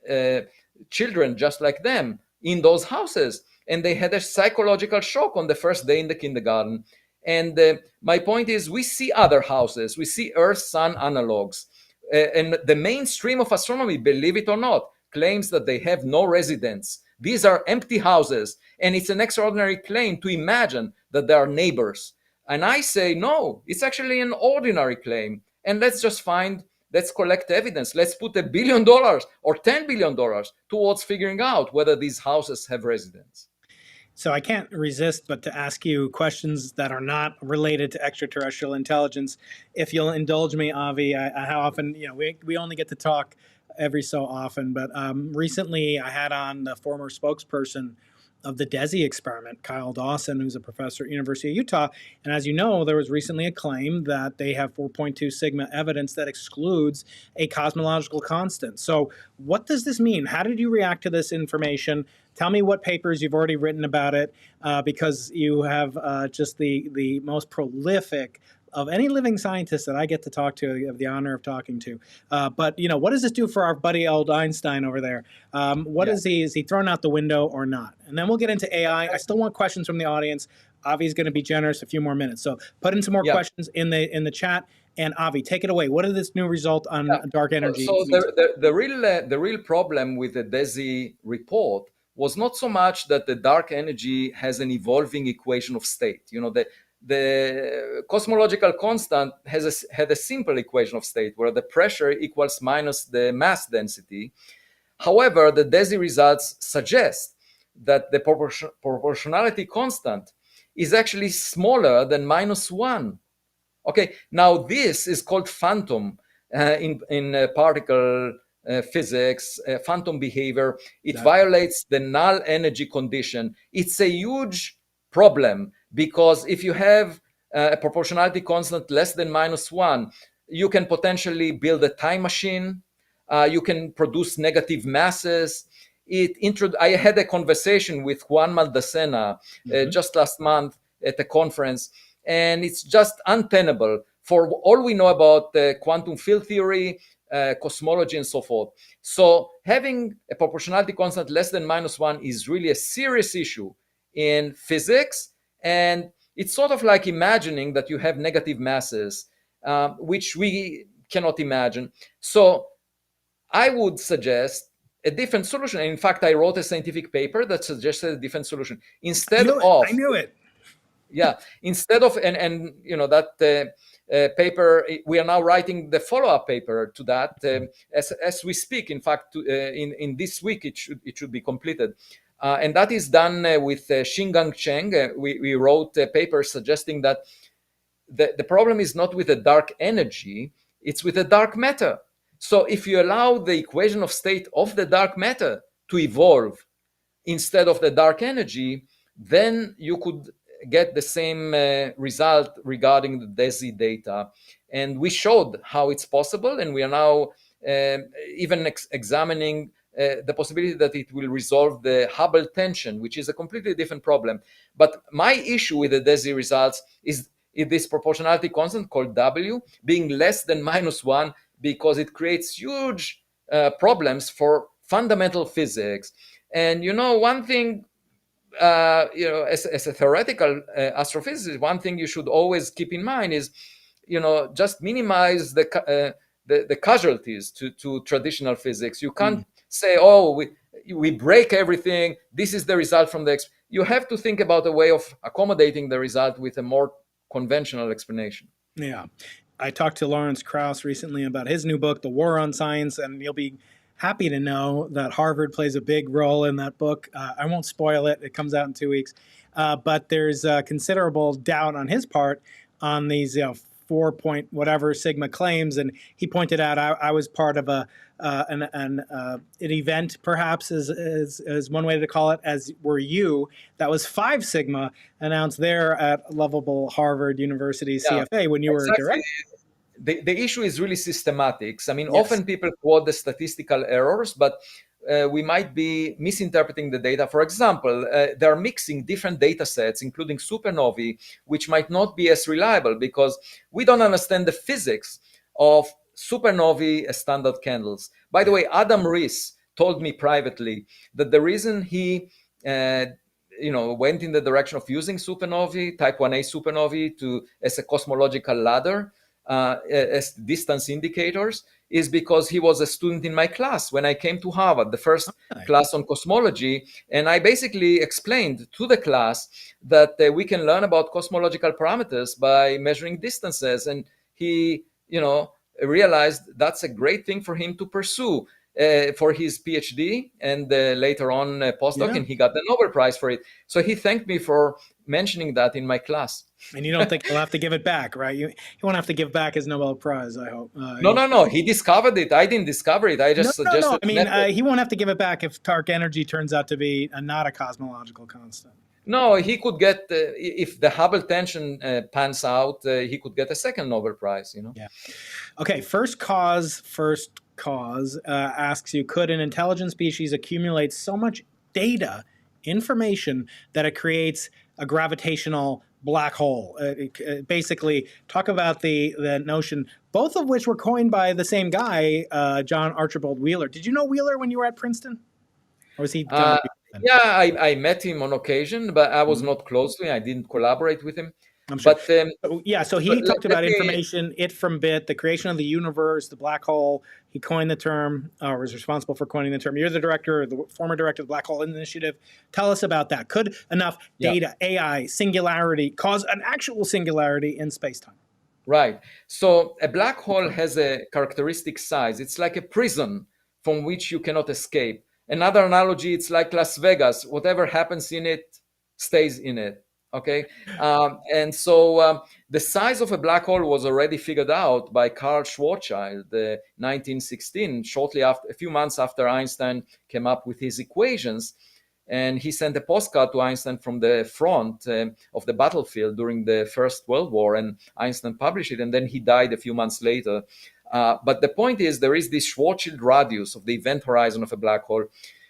are children just like them in those houses. And they had a psychological shock on the first day in the kindergarten. And my point is, we see other houses. We see Earth-Sun analogs. And the mainstream of astronomy, believe it or not, claims that they have no residents. These are empty houses. And it's an extraordinary claim to imagine that there are neighbors. And I say, no, it's actually an ordinary claim. And let's just find let's collect evidence. Let's put $1 billion or $10 billion towards figuring out whether these houses have residents. So I can't resist but to ask you questions that are not related to extraterrestrial intelligence. If you'll indulge me, Avi, how often, we only get to talk every so often, but recently I had on the former spokesperson of the DESI experiment, Kyle Dawson, who's a professor at University of Utah. And as you know, there was recently a claim that they have 4.2 sigma evidence that excludes a cosmological constant. So what does this mean? How did you react to this information? Tell me what papers you've already written about it, because you have just the most prolific of any living scientist that I get to talk to, I have the honor of talking to. But what does this do for our buddy old Einstein over there? Is he thrown out the window or not? And then we'll get into AI. I still want questions from the audience. Avi's going to be generous, a few more minutes. So put in some more questions in the chat. And Avi, take it away. What is this new result on dark energy? So the real problem with the DESI report was not so much that the dark energy has an evolving equation of state. The cosmological constant had a simple equation of state where the pressure equals minus the mass density. However, the DESI results suggest that the proportionality constant is actually smaller than -1. Okay, now this is called phantom in particle physics, phantom behavior. It violates the null energy condition. It's a huge problem because if you have a proportionality constant less than -1, you can potentially build a time machine. You can produce negative masses. I had a conversation with Juan Maldacena just last month at a conference, and it's just untenable for all we know about quantum field theory, cosmology, and so forth. So having a proportionality constant less than -1 is really a serious issue in physics, and it's sort of like imagining that you have negative masses, which we cannot imagine. So I would suggest a different solution. And in fact, I wrote a scientific paper that suggested a different solution. I knew it. Yeah, instead of that paper, we are now writing the follow-up paper to that as we speak. In fact, in this week it should be completed, and that is done with Xingang Cheng. We wrote a paper suggesting that the problem is not with the dark energy; it's with the dark matter. So if you allow the equation of state of the dark matter to evolve instead of the dark energy, then you could get the same result regarding the DESI data. And we showed how it's possible, and we are now even examining the possibility that it will resolve the Hubble tension, which is a completely different problem. But my issue with the DESI results is this proportionality constant called W being less than -1, because it creates huge problems for fundamental physics. And one thing, as a theoretical astrophysicist, one thing you should always keep in mind is, just minimize the casualties to traditional physics. You can't say, oh, we break everything. This is the result from you have to think about a way of accommodating the result with a more conventional explanation. Yeah. I talked to Lawrence Krauss recently about his new book, The War on Science, and you'll be happy to know that Harvard plays a big role in that book. I won't spoil it. It comes out in 2 weeks. But there's considerable doubt on his part on these 4 point whatever sigma claims. And he pointed out I was part of an event, perhaps is one way to call it, as were you, that was 5 sigma announced there at lovable Harvard University CFA when you were director. The issue is really systematics. I mean, often people quote the statistical errors, but we might be misinterpreting the data. For example, they're mixing different data sets, including supernovae, which might not be as reliable because we don't understand the physics of supernovae as standard candles. By the way, Adam Rees told me privately that the reason he went in the direction of using supernovae, type 1a supernovae, as a cosmological ladder, as distance indicators, is because he was a student in my class when I came to Harvard, the first class on cosmology. And I basically explained to the class that we can learn about cosmological parameters by measuring distances. And he, realized that's a great thing for him to pursue for his PhD and later on postdoc, Yeah. and he got the Nobel Prize for it. So he thanked me for mentioning that in my class. And you don't think he'll have to give it back, right? He won't have to give back his Nobel Prize, I hope. No. He discovered it. I didn't discover it. I just No. suggested I mean, method. he won't have to give it back if dark energy turns out to be not a cosmological constant. No, he could get if the Hubble tension pans out, he could get a second Nobel Prize. Yeah. Okay. First cause asks you: could an intelligent species accumulate so much data, information, that it creates a gravitational black hole? Basically, talk about the notion, both of which were coined by the same guy, John Archibald Wheeler. Did you know Wheeler when you were at Princeton, or was he? Yeah, I met him on occasion, but I was not close to him. I didn't collaborate with him. I'm sure. But so he talked about information, it from bit, the creation of the universe, the black hole. He coined the term, or was responsible for coining the term. You're the director, the former director of the Black Hole Initiative. Tell us about that. Could enough data, AI, singularity, cause an actual singularity in space-time? Right. So a black hole has a characteristic size. It's like a prison from which you cannot escape. Another analogy, it's like Las Vegas. Whatever happens in it stays in it. Okay. And so the size of a black hole was already figured out by Carl Schwarzschild, 1916, shortly after, a few months after Einstein came up with his equations. And he sent a postcard to Einstein from the front of the battlefield during the First World War, and Einstein published it, and then he died a few months later. But the point is, there is this Schwarzschild radius of the event horizon of a black hole,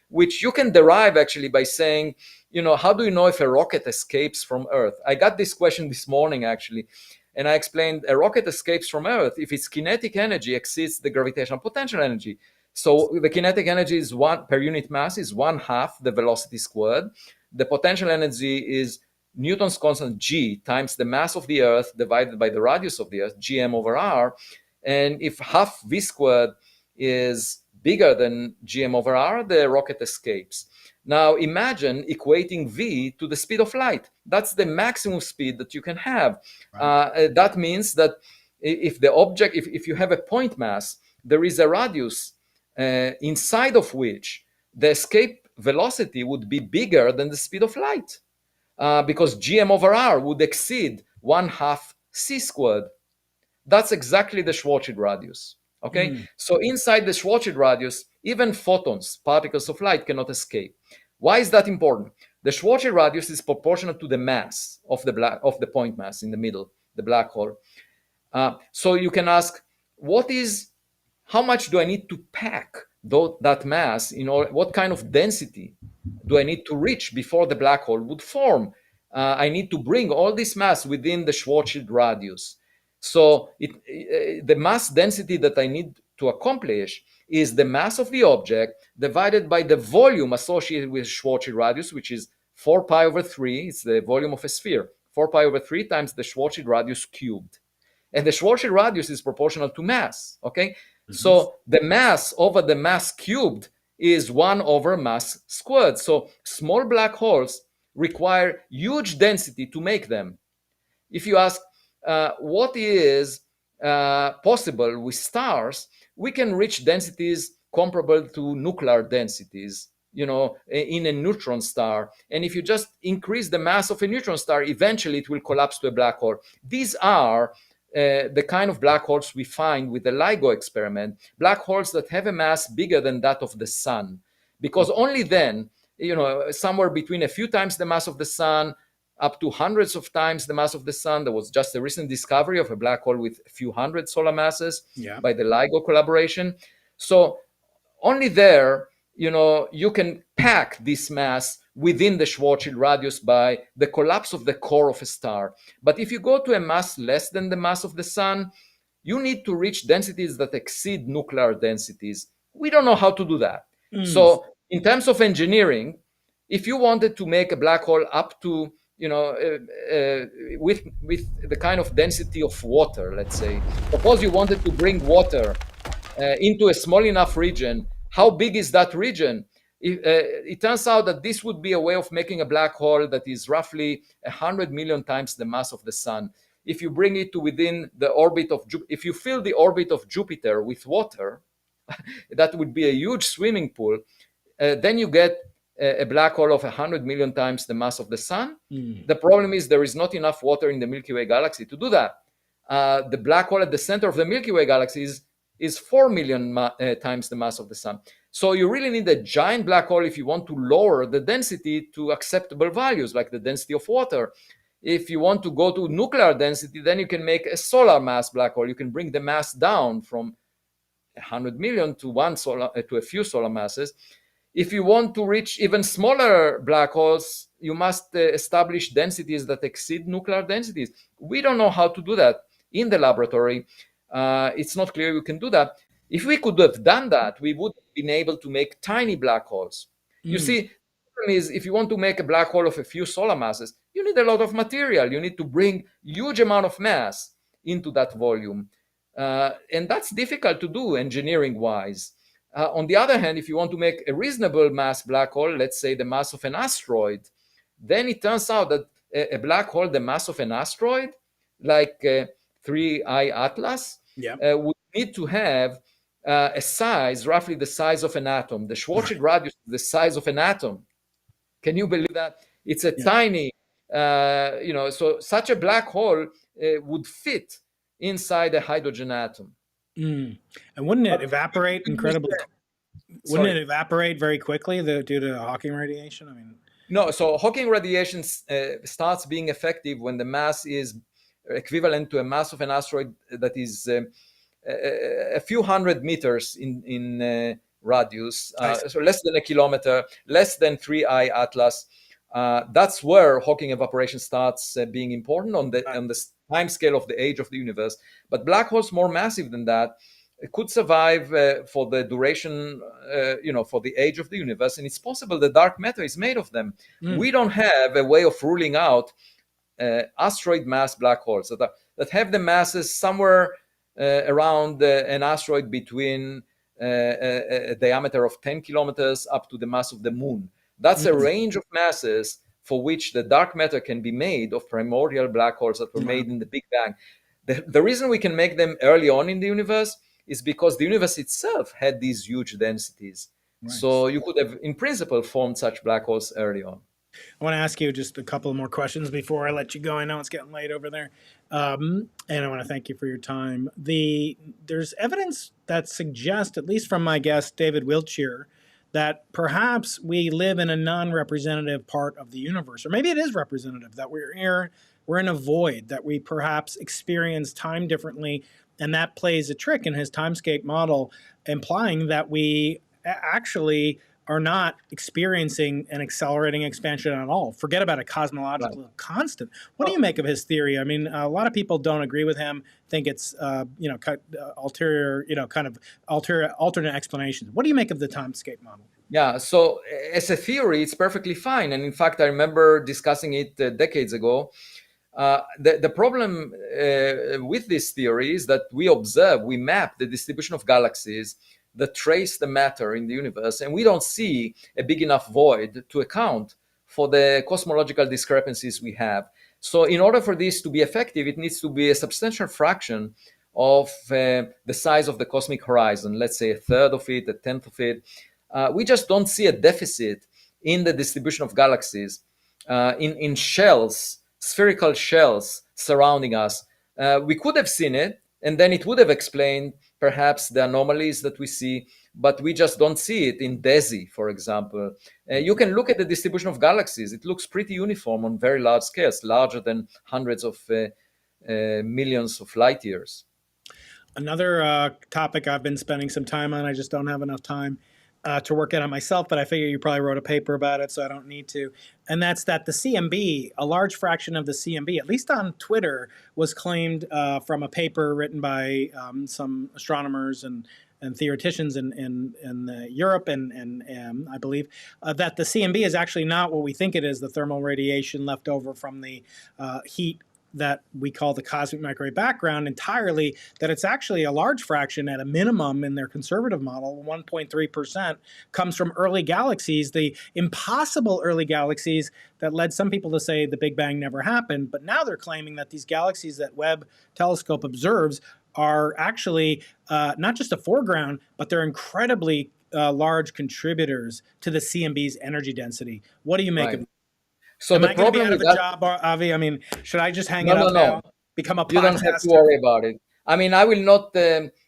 which you can derive actually by saying, how do you know if a rocket escapes from Earth? I got this question this morning, actually, and I explained a rocket escapes from Earth if its kinetic energy exceeds the gravitational potential energy. So the kinetic energy is one per unit mass is 1/2 the velocity squared. The potential energy is Newton's constant G times the mass of the Earth divided by the radius of the Earth, Gm over R. And if half V squared is bigger than Gm over R, the rocket escapes. Now imagine equating V to the speed of light. That's the maximum speed that you can have. Right. That means that if the object, if you have a point mass, there is a radius inside of which the escape velocity would be bigger than the speed of light, because Gm over R would exceed 1/2 c squared. That's exactly the Schwarzschild radius. Okay, so inside the Schwarzschild radius, even photons, particles of light, cannot escape. Why is that important? The Schwarzschild radius is proportional to the mass of the point mass in the middle, the black hole. So you can ask, how much do I need to pack that mass what kind of density do I need to reach before the black hole would form? I need to bring all this mass within the Schwarzschild radius. So the mass density that I need to accomplish is the mass of the object divided by the volume associated with Schwarzschild radius, which is 4 pi over 3. It's the volume of a sphere. 4 pi over 3 times the Schwarzschild radius cubed. And the Schwarzschild radius is proportional to mass, okay? So the mass over the mass cubed is 1 over mass squared. So small black holes require huge density to make them. If you ask what is possible with stars, we can reach densities comparable to nuclear densities, in a neutron star. And if you just increase the mass of a neutron star, eventually it will collapse to a black hole. These are the kind of black holes we find with the LIGO experiment, black holes that have a mass bigger than that of the sun, because only then, somewhere between a few times the mass of the sun up to hundreds of times the mass of the sun. There was just a recent discovery of a black hole with a few hundred solar masses by the LIGO collaboration. So only there, you can pack this mass within the Schwarzschild radius by the collapse of the core of a star. But if you go to a mass less than the mass of the sun, you need to reach densities that exceed nuclear densities. We don't know how to do that. So in terms of engineering, if you wanted to make a black hole up to, with the kind of density of water, let's say, suppose you wanted to bring water into a small enough region, how big is that region? It turns out that this would be a way of making a black hole that is roughly 100 million times the mass of the sun. if you bring it to within the orbit of if you fill the orbit of Jupiter with water, that would be a huge swimming pool. Then you get a black hole of 100 million times the mass of the sun. The problem is there is not enough water in the Milky Way galaxy to do that. The black hole at the center of the Milky Way galaxy is 4 million times the mass of the sun. So you really need a giant black hole if you want to lower the density to acceptable values, like the density of water. If you want to go to nuclear density, then you can make a solar mass black hole. You can bring the mass down from 100 million to to a few solar masses. If you want to reach even smaller black holes, you must establish densities that exceed nuclear densities. We don't know how to do that in the laboratory. It's not clear we can do that. If we could have done that, we would have been able to make tiny black holes. You see, the problem is if you want to make a black hole of a few solar masses, you need a lot of material. You need to bring huge amount of mass into that volume. And that's difficult to do engineering-wise. On the other hand, if you want to make a reasonable mass black hole, let's say the mass of an asteroid, then it turns out that a black hole the mass of an asteroid, like 3I Atlas, would need to have a size roughly the size of an atom. The Schwarzschild radius is the size of an atom. Can you believe that? It's a tiny, so such a black hole would fit inside a hydrogen atom. And wouldn't it evaporate incredibly? Wouldn't it evaporate very quickly due to Hawking radiation? I mean, no. So Hawking radiation starts being effective when the mass is equivalent to a mass of an asteroid that is a few hundred meters in radius, so less than a kilometer, less than 3I Atlas. That's where Hawking evaporation starts being important on the time scale of the age of the universe. But black holes more massive than that could survive for the duration, for the age of the universe. And it's possible the dark matter is made of them. We don't have a way of ruling out asteroid mass black holes that have the masses somewhere around an asteroid between a diameter of 10 kilometers up to the mass of the moon. That's a range of masses for which the dark matter can be made of primordial black holes that were made in the Big Bang. The reason we can make them early on in the universe is because the universe itself had these huge densities. Right. So you could have, in principle, formed such black holes early on. I want to ask you just a couple more questions before I let you go. I know it's getting late over there. And I want to thank you for your time. There's evidence that suggests, at least from my guest, David Wiltshire, that perhaps we live in a non-representative part of the universe, or maybe it is representative, that we're in a void, that we perhaps experience time differently, and that plays a trick in his timescape model, implying that we actually are not experiencing an accelerating expansion at all. Forget about a cosmological constant. What do you make of his theory? I mean, a lot of people don't agree with him, think it's alternate explanations. What do you make of the timescape model? Yeah, so as a theory, it's perfectly fine. And in fact, I remember discussing it decades ago. The problem with this theory is that we map the distribution of galaxies that trace the matter in the universe, and we don't see a big enough void to account for the cosmological discrepancies we have. So in order for this to be effective, it needs to be a substantial fraction of the size of the cosmic horizon, let's say a third of it, a tenth of it. We just don't see a deficit in the distribution of galaxies, in shells, spherical shells surrounding us. We could have seen it, and then it would have explained perhaps the anomalies that we see, but we just don't see it in DESI, for example. You can look at the distribution of galaxies. It looks pretty uniform on very large scales, larger than hundreds of millions of light years. Another topic I've been spending some time on, I just don't have enough time to work it on myself, but I figure you probably wrote a paper about it, so I don't need to. And that's that the CMB, a large fraction of the CMB, at least on Twitter, was claimed from a paper written by some astronomers and theoreticians in Europe and I believe that the CMB is actually not what we think it is, the thermal radiation left over from the heat that we call the cosmic microwave background entirely, that it's actually a large fraction at a minimum in their conservative model, 1.3%, comes from early galaxies, the impossible early galaxies that led some people to say the Big Bang never happened. But now they're claiming that these galaxies that Webb telescope observes are actually not just a foreground, but they're incredibly large contributors to the CMB's energy density. What do you make of Right. it? So Am the I going to be problem out of with a that, job, Avi? I mean, should I just hang no, it no, up no. now? Become a You don't have to podcaster? worry about it. I mean, I will not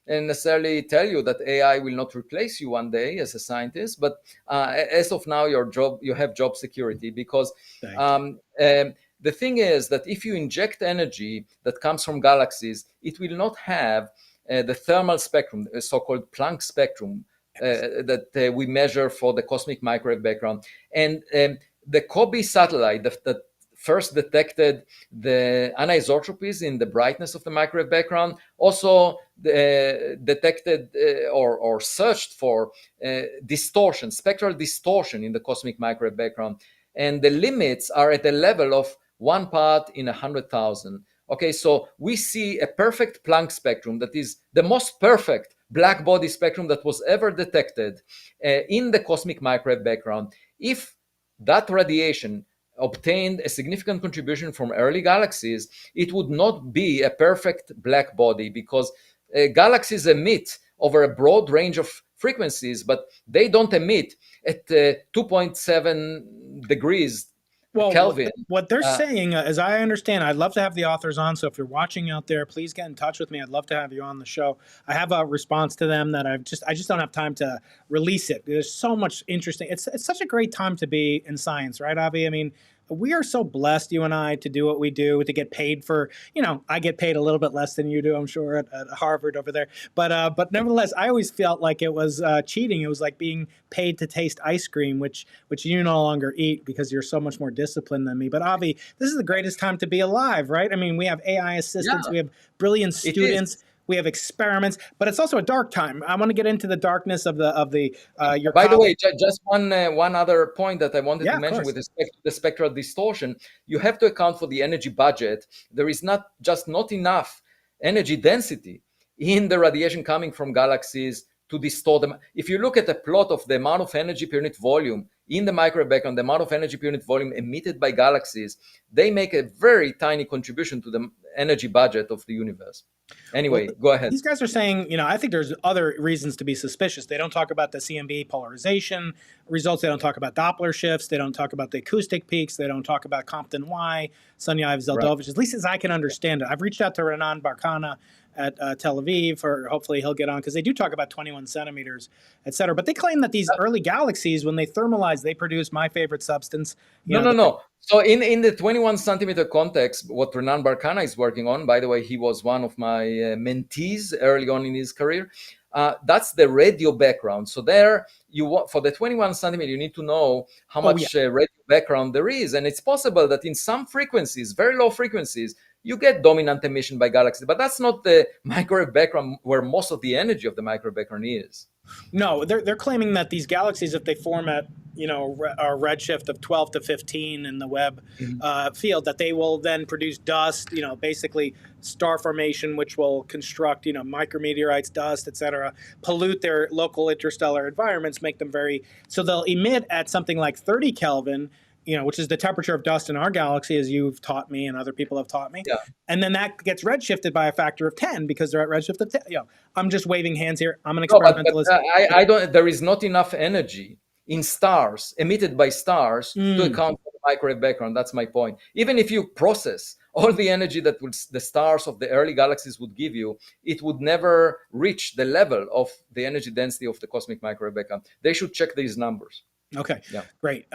necessarily tell you that AI will not replace you one day as a scientist, but as of now, you have job security because Thank you. the thing is that if you inject energy that comes from galaxies, it will not have the thermal spectrum, the so-called Planck spectrum that we measure for the cosmic microwave background. And the COBE satellite that first detected the anisotropies in the brightness of the microwave background, also detected or searched for distortion, spectral distortion in the cosmic microwave background. And the limits are at the level of 1 part in 100,000. Okay, so we see a perfect Planck spectrum that is the most perfect black body spectrum that was ever detected in the cosmic microwave background. If that radiation obtained a significant contribution from early galaxies, it would not be a perfect black body because galaxies emit over a broad range of frequencies, but they don't emit at 2.7 degrees Well, Kelvin. what they're Uh, saying, as I understand, I'd love to have the authors on. So if you're watching out there, please get in touch with me. I'd love to have you on the show. I have a response to them that I just don't have time to release it. There's so much interesting. It's such a great time to be in science, right, Avi? I mean, we are so blessed, you and I, to do what we do, to get paid for. I get paid a little bit less than you do, I'm sure, at Harvard over there. But nevertheless, I always felt like it was cheating. It was like being paid to taste ice cream, which you no longer eat because you're so much more disciplined than me. But Avi, this is the greatest time to be alive, right? I mean, we have AI assistants, yeah, we have brilliant it is. students, we have experiments, but it's also a dark time. I want to get into the darkness of the your By the way, colleague. just one other point that I wanted Yeah, to of mention course. with respect to the spectral distortion, you have to account for the energy budget. There is not enough energy density in the radiation coming from galaxies to distort them. If you look at a plot of the amount of energy per unit volume in the microwave background, the amount of energy per unit volume emitted by galaxies, they make a very tiny contribution to the energy budget of the universe. Well, Anyway, go ahead. these guys are saying, I think there's other reasons to be suspicious. They don't talk about the CMB polarization results. They don't talk about Doppler shifts. They don't talk about the acoustic peaks. They don't talk about Compton Y, Sunyaev Right. Zeldovich, at least as I can understand it. I've reached out to Renan Barkana at Tel Aviv, for hopefully he'll get on, because they do talk about 21 centimeters, et cetera. But they claim that these early galaxies, when they thermalize, they produce my favorite substance. No, no, no. So in the 21 centimeter context, what Renan Barkana is working on, by the way, he was one of my mentees early on in his career. That's the radio background. So there, for the 21 centimeter, you need to know how Oh, yeah. much radio background there is, and it's possible that in some frequencies, very low frequencies, you get dominant emission by galaxies. But that's not the microwave background where most of the energy of the microwave background is. No, they're claiming that these galaxies, if they form at a redshift of 12 to 15 in the Webb Mhm. field, that they will then produce dust. Basically star formation, which will construct micrometeorites, dust, etc., pollute their local interstellar environments, make them very. So they'll emit at something like 30 Kelvin. Which is the temperature of dust in our galaxy, as you've taught me and other people have taught me. Yeah. And then that gets redshifted by a factor of 10 because they're at redshift of 10. I'm just waving hands here. I'm an No, but experimentalist. I don't. There is not enough energy in stars emitted by stars to Mm, account for the microwave background. That's my point. Even if you process all the energy that the stars of the early galaxies would give you, it would never reach the level of the energy density of the cosmic microwave background. They should check these numbers. okay, Yeah. great.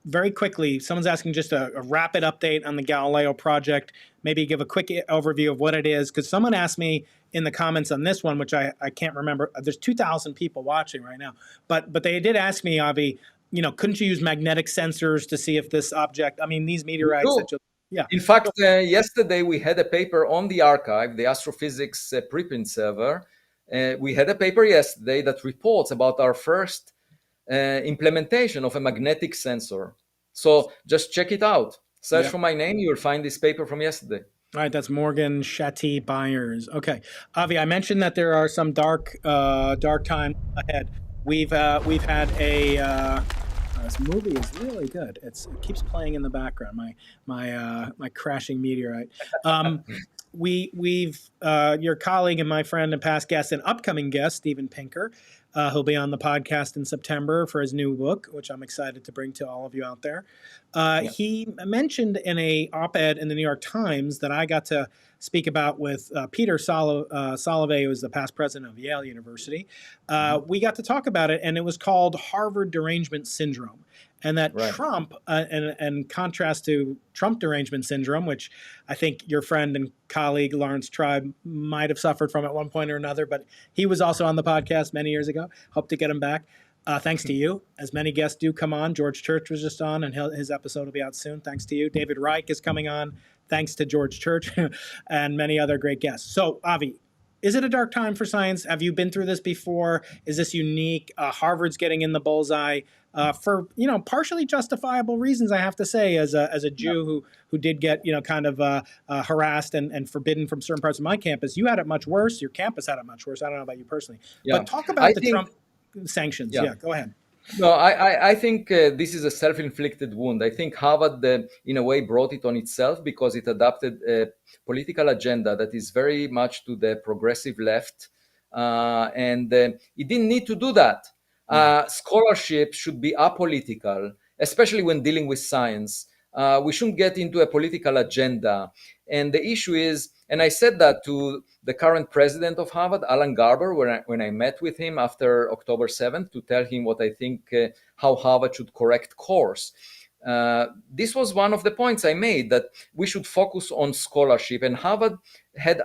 Very quickly, someone's asking just a rapid update on the Galileo project. Maybe give a quick overview of what it is, because someone asked me in the comments on this one, which I can't remember. There's 2,000 people watching right now, but they did ask me, Avi, couldn't you use magnetic sensors to see if this object? I mean, these We meteorites do. that you, yeah. In fact, yesterday we had a paper on the archive, the astrophysics preprint server. We had a paper yesterday that reports about our first implementation of a magnetic sensor. So just check it out. Search Yeah. for my name, you will find this paper from yesterday. All right, that's Morgan Shatty Byers. Okay, Avi, I mentioned that there are some dark times ahead. We've had a this movie is really good. It keeps playing in the background. My crashing meteorite. We've your colleague and my friend and past guest and upcoming guest Steven Pinker, who'll be on the podcast in September for his new book, which I'm excited to bring to all of you out there. Yeah. He mentioned in a op-ed in the New York Times that I got to speak about with Peter Salovey, who is the past president of Yale University. Mhm. We got to talk about it, and it was called Harvard Derangement Syndrome. And that Right. Trump, in contrast to Trump derangement syndrome, which I think your friend and colleague Lawrence Tribe might have suffered from at one point or another, but he was also on the podcast many years ago. Hope to get him back. Thanks to you, as many guests do come on. George Church was just on, and his episode will be out soon. Thanks to you. David Reich is coming on. Thanks to George Church and many other great guests. So, Avi, is it a dark time for science? Have you been through this before? Is this unique? Harvard's getting in the bullseye for partially justifiable reasons. I have to say, as a Jew who did get kind of harassed and forbidden from certain parts of my campus, you had it much worse. Your campus had it much worse. I don't know about you personally, Yeah. but talk I about the think Trump sanctions. Yeah. Yeah, go ahead. No, I think this is a self-inflicted wound. I think Harvard, in a way, brought it on itself because it adopted a political agenda that is very much to the progressive left, and it didn't need to do that. Scholarship should be apolitical, especially when dealing with science. We shouldn't get into a political agenda. And the issue is, and I said that to the current president of Harvard, Alan Garber, when I met with him after October 7th to tell him what I think, how Harvard should correct course. This was one of the points I made, that we should focus on scholarship, and Harvard had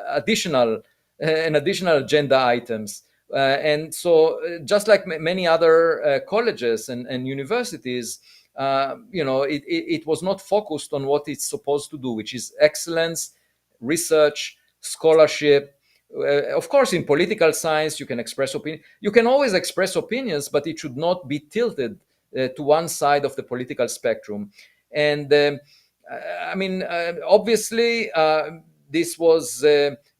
additional agenda items. And so, just like many other colleges and universities, it was not focused on what it's supposed to do, which is excellence, research, scholarship. Of course, in political science, you can express opinion. You can always express opinions, but it should not be tilted to one side of the political spectrum. And obviously, this was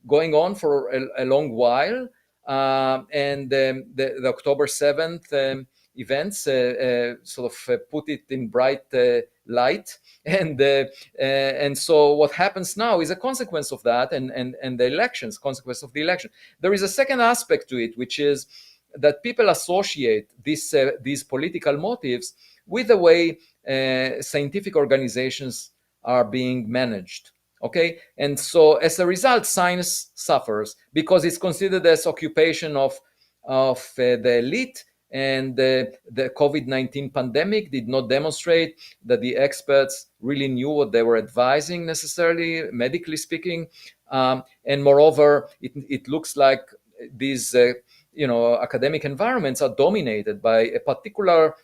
going on for a long while. And the October 7th events sort of put it in bright light. And so what happens now is a consequence of that, and the elections, consequence of the election. There is a second aspect to it, which is that people associate these political motives with the way scientific organizations are being managed. Okay, and so as a result, science suffers because it's considered as occupation of the elite, and the COVID-19 pandemic did not demonstrate that the experts really knew what they were advising necessarily, medically speaking, and moreover, it looks like these academic environments are dominated by a particular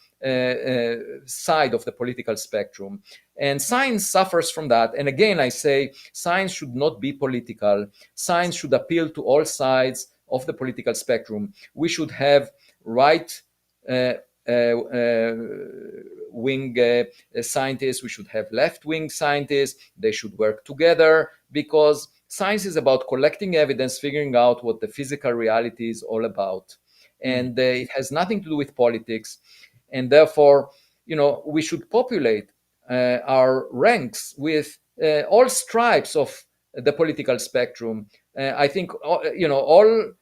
side of the political spectrum, and science suffers from that. And again, I say science should not be political. Science should appeal to all sides of the political spectrum. We should have right wing scientists. We should have left wing scientists. They should work together, because science is about collecting evidence, figuring out what the physical reality is all about. And it has nothing to do with politics. And therefore, we should populate our ranks with all stripes of the political spectrum. I think, all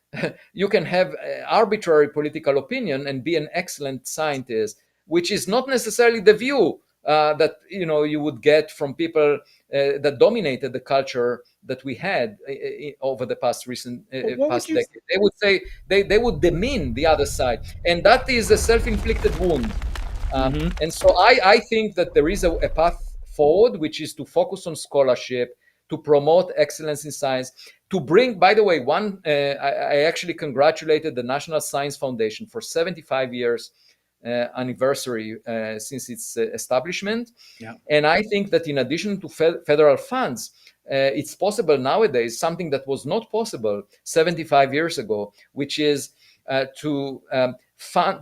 you can have arbitrary political opinion and be an excellent scientist, which is not necessarily the view that you would get from people that dominated the culture that we had over the past decade. They would say they would demean the other side, and that is a self-inflicted wound. And so I think that there is a path forward, which is to focus on scholarship, to promote excellence in science, to bring, by the way, I actually congratulated the National Science Foundation for 75 years anniversary since its establishment. Yeah. And I think that in addition to federal funds, it's possible nowadays something that was not possible 75 years ago, which is to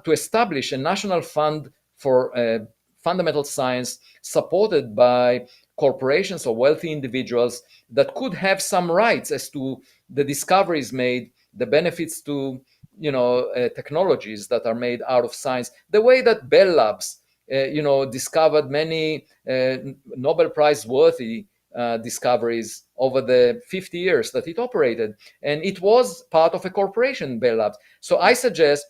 establish a national fund for fundamental science supported by corporations or wealthy individuals that could have some rights as to the discoveries made, the benefits to technologies that are made out of science, the way that Bell Labs discovered many Nobel Prize worthy discoveries over the 50 years that it operated. And it was part of a corporation, Bell Labs. So I suggest,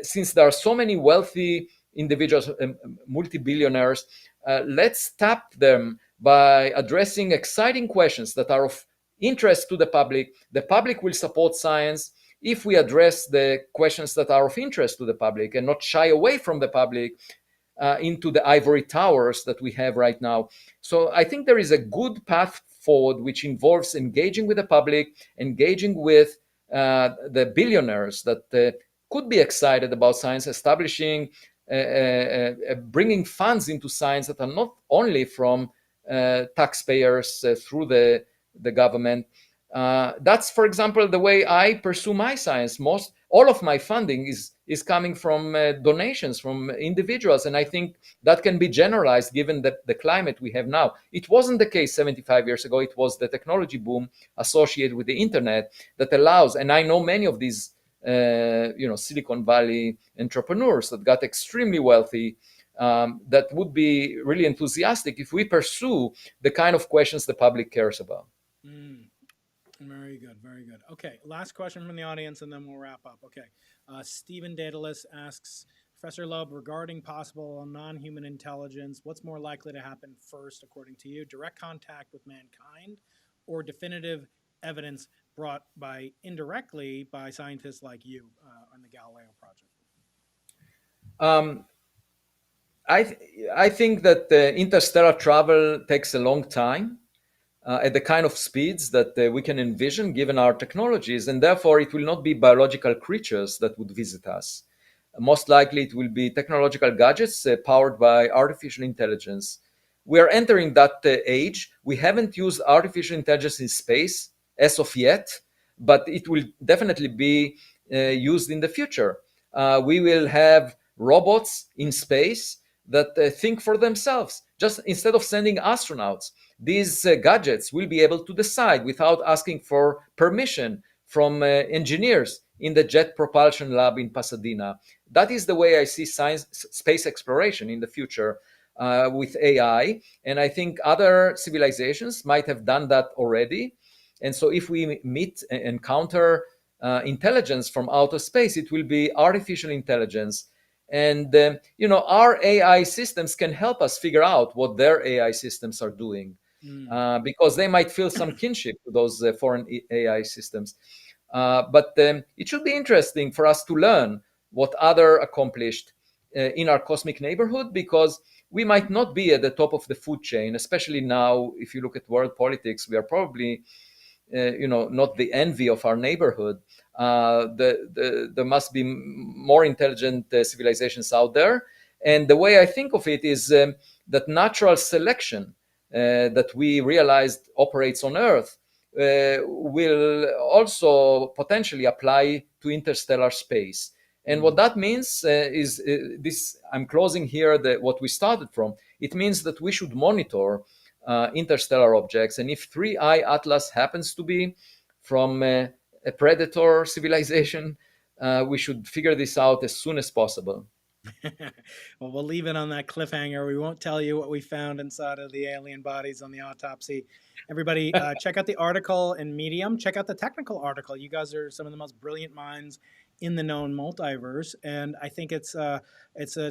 since there are so many wealthy individuals, multi-billionaires, let's tap them by addressing exciting questions that are of interest to the public. The public will support science if we address the questions that are of interest to the public and not shy away from the public into the ivory towers that we have right now. So I think there is a good path forward which involves engaging with the public, engaging with the billionaires that could be excited about science, establishing, bringing funds into science that are not only from taxpayers through the government. That's, for example, the way I pursue my science. All of my funding is coming from donations from individuals, and I think that can be generalized given the climate we have now. It wasn't the case 75 years ago. It was the technology boom associated with the internet that allows, and I know many of these Silicon Valley entrepreneurs that got extremely wealthy, that would be really enthusiastic if we pursue the kind of questions the public cares about. Very good, very good. Okay, last question from the audience, and then we'll wrap up. Okay, Stephen Daedalus asks, Professor Loeb, regarding possible non-human intelligence, what's more likely to happen first, according to you? Direct contact with mankind, or definitive evidence brought by indirectly by scientists like you on the Galileo project? I think that interstellar travel takes a long time at the kind of speeds that we can envision given our technologies, and therefore it will not be biological creatures that would visit us. Most likely it will be technological gadgets powered by artificial intelligence. We are entering that age. We haven't used artificial intelligence in space as of yet, but it will definitely be used in the future. We will have robots in space that think for themselves. Just instead of sending astronauts, these gadgets will be able to decide without asking for permission from engineers in the Jet Propulsion Lab in Pasadena. That is the way I see space exploration in the future with AI. And I think other civilizations might have done that already. And so if we encounter intelligence from outer space, it will be artificial intelligence. And our AI systems can help us figure out what their AI systems are doing, because they might feel some kinship to those foreign AI systems. But it should be interesting for us to learn what other accomplished in our cosmic neighborhood, because we might not be at the top of the food chain, especially now. If you look at world politics, we are probably not the envy of our neighborhood. There must be more intelligent civilizations out there. And the way I think of it is that natural selection that we realized operates on Earth will also potentially apply to interstellar space. And what that means is this. I'm closing here what we started from. It means that we should monitor interstellar objects, and if 3I Atlas happens to be from a predator civilization, we should figure this out as soon as possible. Well, we'll leave it on that cliffhanger. We won't tell you what we found inside of the alien bodies on the autopsy. Everybody, check out the article in Medium. Check out the technical article. You guys are some of the most brilliant minds in the known multiverse, and I think it's a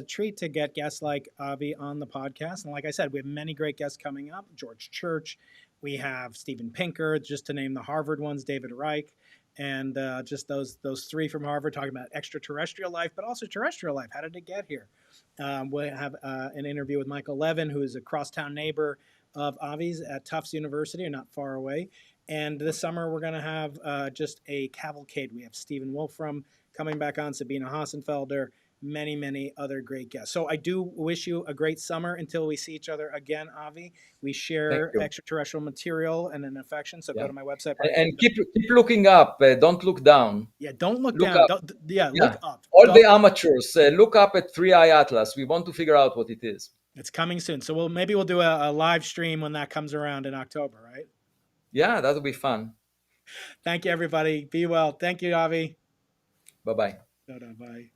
treat to get guests like Avi on the podcast. And like I said, we have many great guests coming up. George Church, we have Steven Pinker, just to name the Harvard ones, David Reich, and just those three from Harvard talking about extraterrestrial life, but also terrestrial life. How did it get here? We'll have an interview with Michael Levin, who is a crosstown neighbor of Avi's at Tufts University, not far away. And this summer, we're going to have just a cavalcade. We have Stephen Wolfram coming back on, Sabina Hassenfelder, many, many other great guests. So I do wish you a great summer until we see each other again, Avi. We share extraterrestrial material and an affection, so go to my website. And keep looking up. Don't look down. Yeah, don't look down. Look up. All the amateurs, look up at 3I Atlas. We want to figure out what it is. It's coming soon. So maybe we'll do a live stream when that comes around in October, right? Yeah, that would be fun. Thank you, everybody. Be well. Thank you, Avi. Bye bye. Bye.